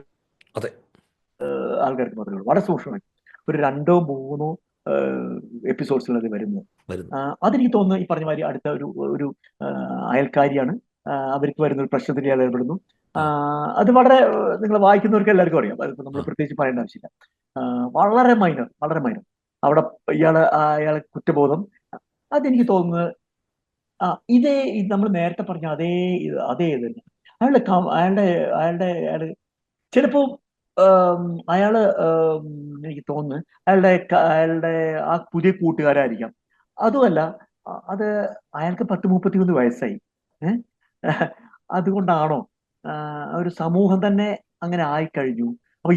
അതെ, ആൾക്കാർക്ക് മാത്രമേ ഉള്ളൂ. വളരെ സൂക്ഷ്മമായി ഒരു 2 3 എപ്പിസോഡ്സിൽ അത് വരുന്നു. വരുന്നു. അതെനിക്ക് തോന്നുന്നു ഈ പറഞ്ഞ മാതിരി അടുത്ത ഒരു ഒരു ആ, അയൽക്കാരിയാണ്. അവർക്ക് വരുന്ന ഒരു പ്രശ്നത്തിൽ ഇയാൾ ഏർപ്പെടുന്നു. ആ, അത് വളരെ നിങ്ങൾ വായിക്കുന്നവർക്ക് എല്ലാവർക്കും അറിയാം. അതിപ്പോ നമ്മൾ ആ, പ്രത്യേകിച്ച് പറയേണ്ട ആവശ്യമില്ല. വളരെ മൈനർ, വളരെ മൈനർ. അവിടെ അയാളെ കുറ്റബോധം, അതെനിക്ക് തോന്നുന്നത് ആ ഇതേ നമ്മൾ നേരത്തെ പറഞ്ഞ അതേ ഇത് തന്നെ. അയാളുടെ അയാള് ചിലപ്പോ ആം, അയാള് എനിക്ക് തോന്നുന്നു അയാളുടെ ആ പുതിയ കൂട്ടുകാരായിരിക്കാം. അതുമല്ല, അത് അയാൾക്ക് 10 33 വയസ്സായി. ഏഹ് അതുകൊണ്ടാണോ ആ, ഒരു സമൂഹം തന്നെ അങ്ങനെ ആയിക്കഴിഞ്ഞു. അപ്പൊ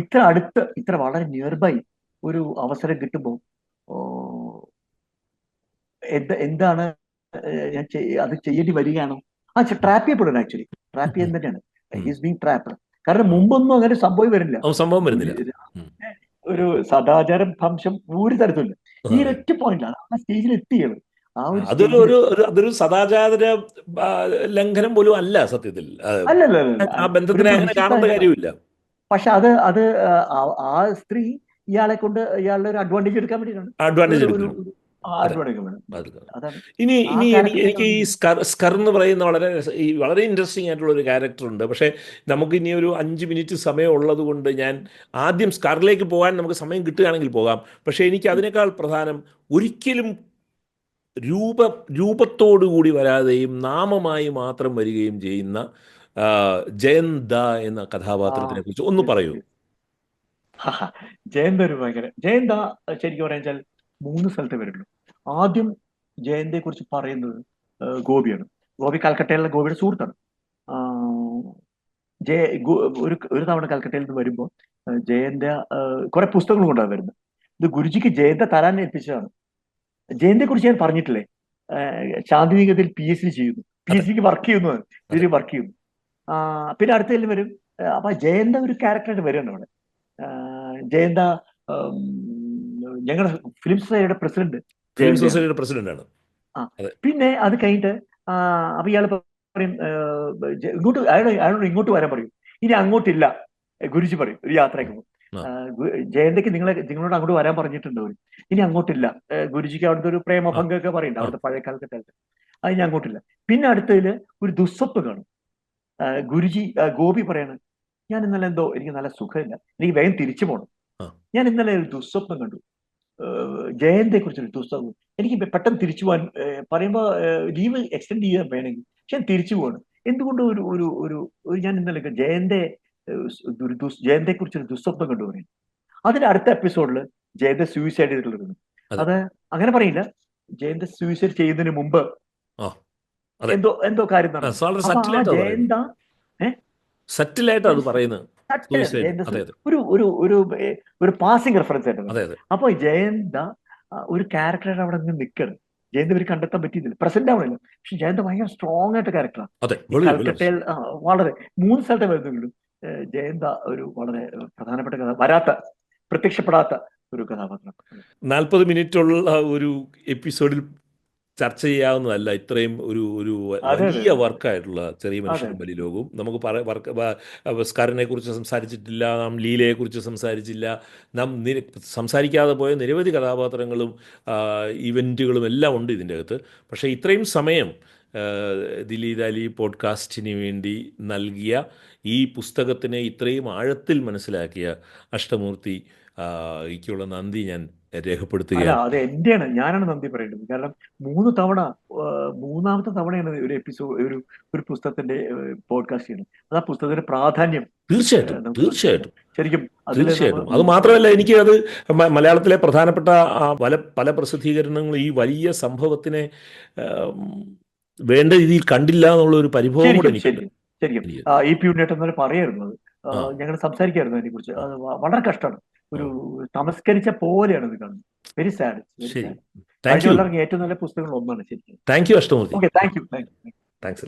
ഇത്ര വളരെ നിയർ ബൈ ഒരു അവസരം കിട്ടുമ്പോൾ ഓ, എന്താണ് അത് ചെയ്യേണ്ടി വരികയാണോ? ട്രാപ്പ് ചെയ്യപ്പെടുന്നു. ആക്ച്വലി ട്രാപ്പ് ഉം, ചെയ്യാൻ തന്നെയാണ്. ഉം, ഹീസ് ബീങ് ട്രാപ്ഡ്. കാരണം ആ. മുമ്പൊന്നും അങ്ങനെ സംഭവം വരുന്നില്ല. സംഭവം വരുന്നില്ല. ഉം. ഒരു സദാചാരം ഭംശം ഒരു തരത്തില്ല. ഈ അതെ. ഒരൊറ്റ പോയിന്റിലാണ് ആ സ്റ്റേജിൽ എത്തിയത്. ആ ഒരു അതൊരു സ്റ്റേജിൽ ഒരു ഒരു- അതൊരു സദാചാര ആ, ലംഘനം പോലും അല്ല സത്യത്തിൽ. അല്ലല്ല, ആ ഒരു ബന്ധത്തിനെ അങ്ങനെ മനുഷ്യ കാണേണ്ട സഹജമാണ്. കാര്യമില്ല. പക്ഷെ അത് ആ സ്ത്രീ ഇയാളുടെ ഒരു അഡ്വാൻറ്റേജ് എടുക്കാൻ വേണ്ടിയിട്ടാണ്. അഡ്വാൻറ്റേജ് ഒരു ഒരു എടുക്കണം. അതെ, അഡ്വാൻറ്റേജ് വേണം. അത് അതാണ് ഇനി ആ ഇനി എനിക്ക് ഈ ക്യാരക്ടറിലേക്കാണ്. സ്കർ എന്ന് പറയുന്ന വളരെ ഇൻട്രസ്റ്റിംഗ് ആയിട്ടുള്ള ഒരു ക്യാരക്ടറുണ്ട്. പക്ഷേ നമുക്ക് ഇനി ഒരു 5 മിനിറ്റ് സമയം ഉള്ളത് കൊണ്ട് ഞാൻ ആദ്യം സ്കറിലേക്ക് പോകാൻ നമുക്ക് സമയം കിട്ടുകയാണെങ്കിൽ പോകാം. പക്ഷേ എനിക്ക് അതിനേക്കാൾ പ്രധാനം, ഒരിക്കലും രൂപ രൂപത്തോടു കൂടി വരാതെയും നാമമായി മാത്രം വരികയും ചെയ്യുന്ന ആ, ജയന്ത എന്ന ആ കഥാപാത്രത്തിനെ കുറിച്ച് ഒന്ന് യെസ് പറയൂ. യെസ്. ജയന്ത ഒരു ജയന്ത ശരിക്കും പറയാൻ വെച്ചാൽ 3 സ്ഥലത്ത് വരുള്ളൂ. ആദ്യം ജയന്തയെ കുറിച്ച് പറയുന്നത് ഗോപിയാണ്. ഗോപി കൽക്കട്ടയിലുള്ള ഗോപിയുടെ സുഹൃത്താണ്. ആ, ഒരു തവണ കൽക്കട്ടയിൽ നിന്ന് വരുമ്പോൾ ജയന്ത കുറെ പുസ്തകങ്ങൾ കൊണ്ടാണ് വരുന്നത്. ഇത് ഗുരുജിക്ക് ജയന്ത തരാൻ ഏൽപ്പിച്ചതാണ്. ജയന്തയെ കുറിച്ച് ഞാൻ പറഞ്ഞിട്ടില്ലേ? ശാന്തിനികേതയിൽ PhD ചെയ്യുന്നു, അതെ, PhDക്ക് വർക്ക് ചെയ്യുന്നു, അതെ. ഇതിൽ വർക്ക് ചെയ്യുന്നു. പിന്നെ അടുത്തതിൽ വരും. അപ്പൊ ജയന്ത ഒരു ക്യാരക്ടറായിട്ട് വരുന്നുണ്ട് അവിടെ. ജയന്ത ഞങ്ങളുടെ ഫിലിം സൊസൈറ്റിയുടെ പ്രസിഡന്റ് ഫിലിം ജയന്തയാണ്. സൊസൈറ്റിയുടെ പ്രസിഡന്റാണ്. ആ അതെ. പിന്നെ അത് കഴിഞ്ഞിട്ട് അപ്പൊ ഇയാൾ പറയും ഇങ്ങോട്ട് അയാളോട് ഇങ്ങോട്ട് വരാൻ പറയും. ഇനി അങ്ങോട്ടില്ല, ഗുരുജി പറയും ഒരു യാത്രയ്ക്ക് പോകും. ആ, ജയന്തയ്ക്ക് നിങ്ങളോട് അങ്ങോട്ട് വരാൻ പറഞ്ഞിട്ടുണ്ട് അവര്. ഇനി അങ്ങോട്ടില്ല. ഗുരുജിക്ക് അവിടുത്തെ ഒരു ആ, പ്രേമഭംഗമൊക്കെ പറയുന്നുണ്ട് ആ. അവിടുത്തെ പഴയ കാലഘട്ടത്തിൽ. അത് ഇനി അങ്ങോട്ടില്ല. പിന്നെ അടുത്തതില് ഒരു ദുസ്വപ്നം കാണും. ഗോപി പറയാണ്, ഞാൻ ഇന്നലെ എന്തോ എനിക്ക് നല്ല സുഖമില്ല, എനിക്ക് വേഗം തിരിച്ചു പോകണം. ആ. ഞാൻ ഇന്നലെ ഒരു ദുസ്വപ്നം കണ്ടു. ജയന്തയെ കുറിച്ചൊരു പുസ്തകം. എനിക്ക് പെട്ടെന്ന് തിരിച്ചു പോകാൻ പറയുമ്പോൾ ലീവ് എക്സ്റ്റെൻഡ് ചെയ്യാൻ വേണമെങ്കിൽ, പക്ഷെ ഞാൻ തിരിച്ചു പോവാണ്. എന്തുകൊണ്ട് ഞാൻ ഇന്നലെ ജയന്തയെ കുറിച്ചൊരു ദുസ്വപ്നം കണ്ടു പറയും. അതിന്റെ അടുത്ത എപ്പിസോഡിൽ ജയന്ത സൂയിസൈഡ് ചെയ്തിട്ടുള്ളത്. അതെ, അത് അങ്ങനെ പറയില്ല. ജയന്ത സൂയിസൈഡ് ചെയ്യുന്നതിന് മുമ്പ് ആ, അതെ. എന്തോ കാര്യം നടന്നു. വളരെ അപ്പൊ ആ സറ്റിലായിട്ട് അത് പറയുന്നത്. ജയന്ത ഏഹ് സറ്റിലായിട്ട് അത് പറയുന്നത്. സൂയിസൈഡ്. ജയന്ത അതെ, അതെ, ഒരു ഒരു ഒരു ഒരു പാസിംഗ് റെഫറൻസ് ആയിട്ട് അതെ, വരും. അതെ, അപ്പൊ ജയന്ത ഒരു ക്യാരക്ടറായിട്ട് അവിടെ നിന്ന് നിൽക്കണം. ജയന്ത ഇവർ കണ്ടെത്താൻ പറ്റിയില്ല, പ്രസന്റ് ആവണില്ല. പക്ഷെ ജയന്ത ഭയങ്കര സ്ട്രോങ് ആയിട്ട് ക്യാരക്ടറാണ്. അതെ. ഈ കൽക്കട്ടയിൽ വളരെ 3 സ്ഥലത്തെ വരുന്നെങ്കിലും ജയന്ത ഒരു വളരെ പ്രധാനപ്പെട്ട പ്രത്യക്ഷപ്പെടാത്ത ഒരു കഥാപാത്രം. 40 മിനിറ്റുള്ള ഒരു എപ്പിസോഡിൽ ചർച്ച ചെയ്യാവുന്നതല്ല. ഇത്രയും ഒരു ഒരു അതെ അതെ വലിയ അതെ വർക്കായിട്ടുള്ള ചെറിയ അതെ മനുഷ്യരും വലിയ ലോകവും. നമുക്ക് സ്കാറിനെ കുറിച്ച് സംസാരിച്ചിട്ടില്ല, നാം ലീലയെക്കുറിച്ച് സംസാരിച്ചില്ല, നാം സംസാരിക്കാതെ പോയ നിരവധി കഥാപാത്രങ്ങളും ഇവൻറ്റുകളും എല്ലാം ഉണ്ട് ഇതിൻ്റെ അകത്ത്. പക്ഷേ ഇത്രയും സമയം ദിലീപ് അലി പോഡ്കാസ്റ്റിന് വേണ്ടി നൽകിയ, ഈ പുസ്തകത്തിനെ ഇത്രയും ആഴത്തിൽ മനസ്സിലാക്കിയ അഷ്ടമൂർത്തി ക്കുള്ള നന്ദി ഞാൻ അല്ല രേഖപ്പെടുത്തുകയാണ്. അത് എന്റെയാണ്, ഞാനാണ് നന്ദി പറയേണ്ടത്. കാരണം 3 തവണ, മൂന്നാമത്തെ തവണയാണ് ഒരു എപ്പിസോഡ്, ഒരു പുസ്തകത്തിന്റെ പോഡ്കാസ്റ്റ് ചെയ്യുന്നത്. അത് ആ പുസ്തകത്തിന്റെ പ്രാധാന്യം തീർച്ചയായിട്ടും, നമുക്ക് മനസ്സിലാക്കാം. തീർച്ചയായിട്ടും, ശരിക്കും അതിൽ തീർച്ചയായിട്ടും. അത് മാത്രമല്ല, എനിക്ക് അത് മലയാളത്തിലെ പ്രധാനപ്പെട്ട പല പല പ്രസിദ്ധീകരണങ്ങളും ഈ വലിയ സംഭവത്തിനെ ആം, വേണ്ട രീതിയിൽ കണ്ടില്ല എന്നുള്ള ഒരു പരിഭവം കൂടെ ശരിക്കും എനിക്കുണ്ട്. ശരിക്കും ശരിക്കും എനിക്ക് EP ഉണ്ണിയേട്ടൻ എന്നൊരു പറയായിരുന്നു അത്. ആ ഞങ്ങൾ സംസാരിക്കായിരുന്നു അതിനെക്കുറിച്ച്. ആ അത് വളരെ കഷ്ടമാണ്. ആ ഒരു തമസ്കരിച്ച പോലെയാണ് ഇത് കാണുന്നത്. വെരി സാഡ്, വെരി ശരി. സാഡ്. താങ്ക് കഴിഞ്ഞ യു, കൊല്ലം ഇറങ്ങിയ ഏറ്റവും നല്ല പുസ്തകങ്ങൾ ഒന്നാണ് ശരിക്കും. Thank you Ashtamoorthy. Okay, thank you. Thanks.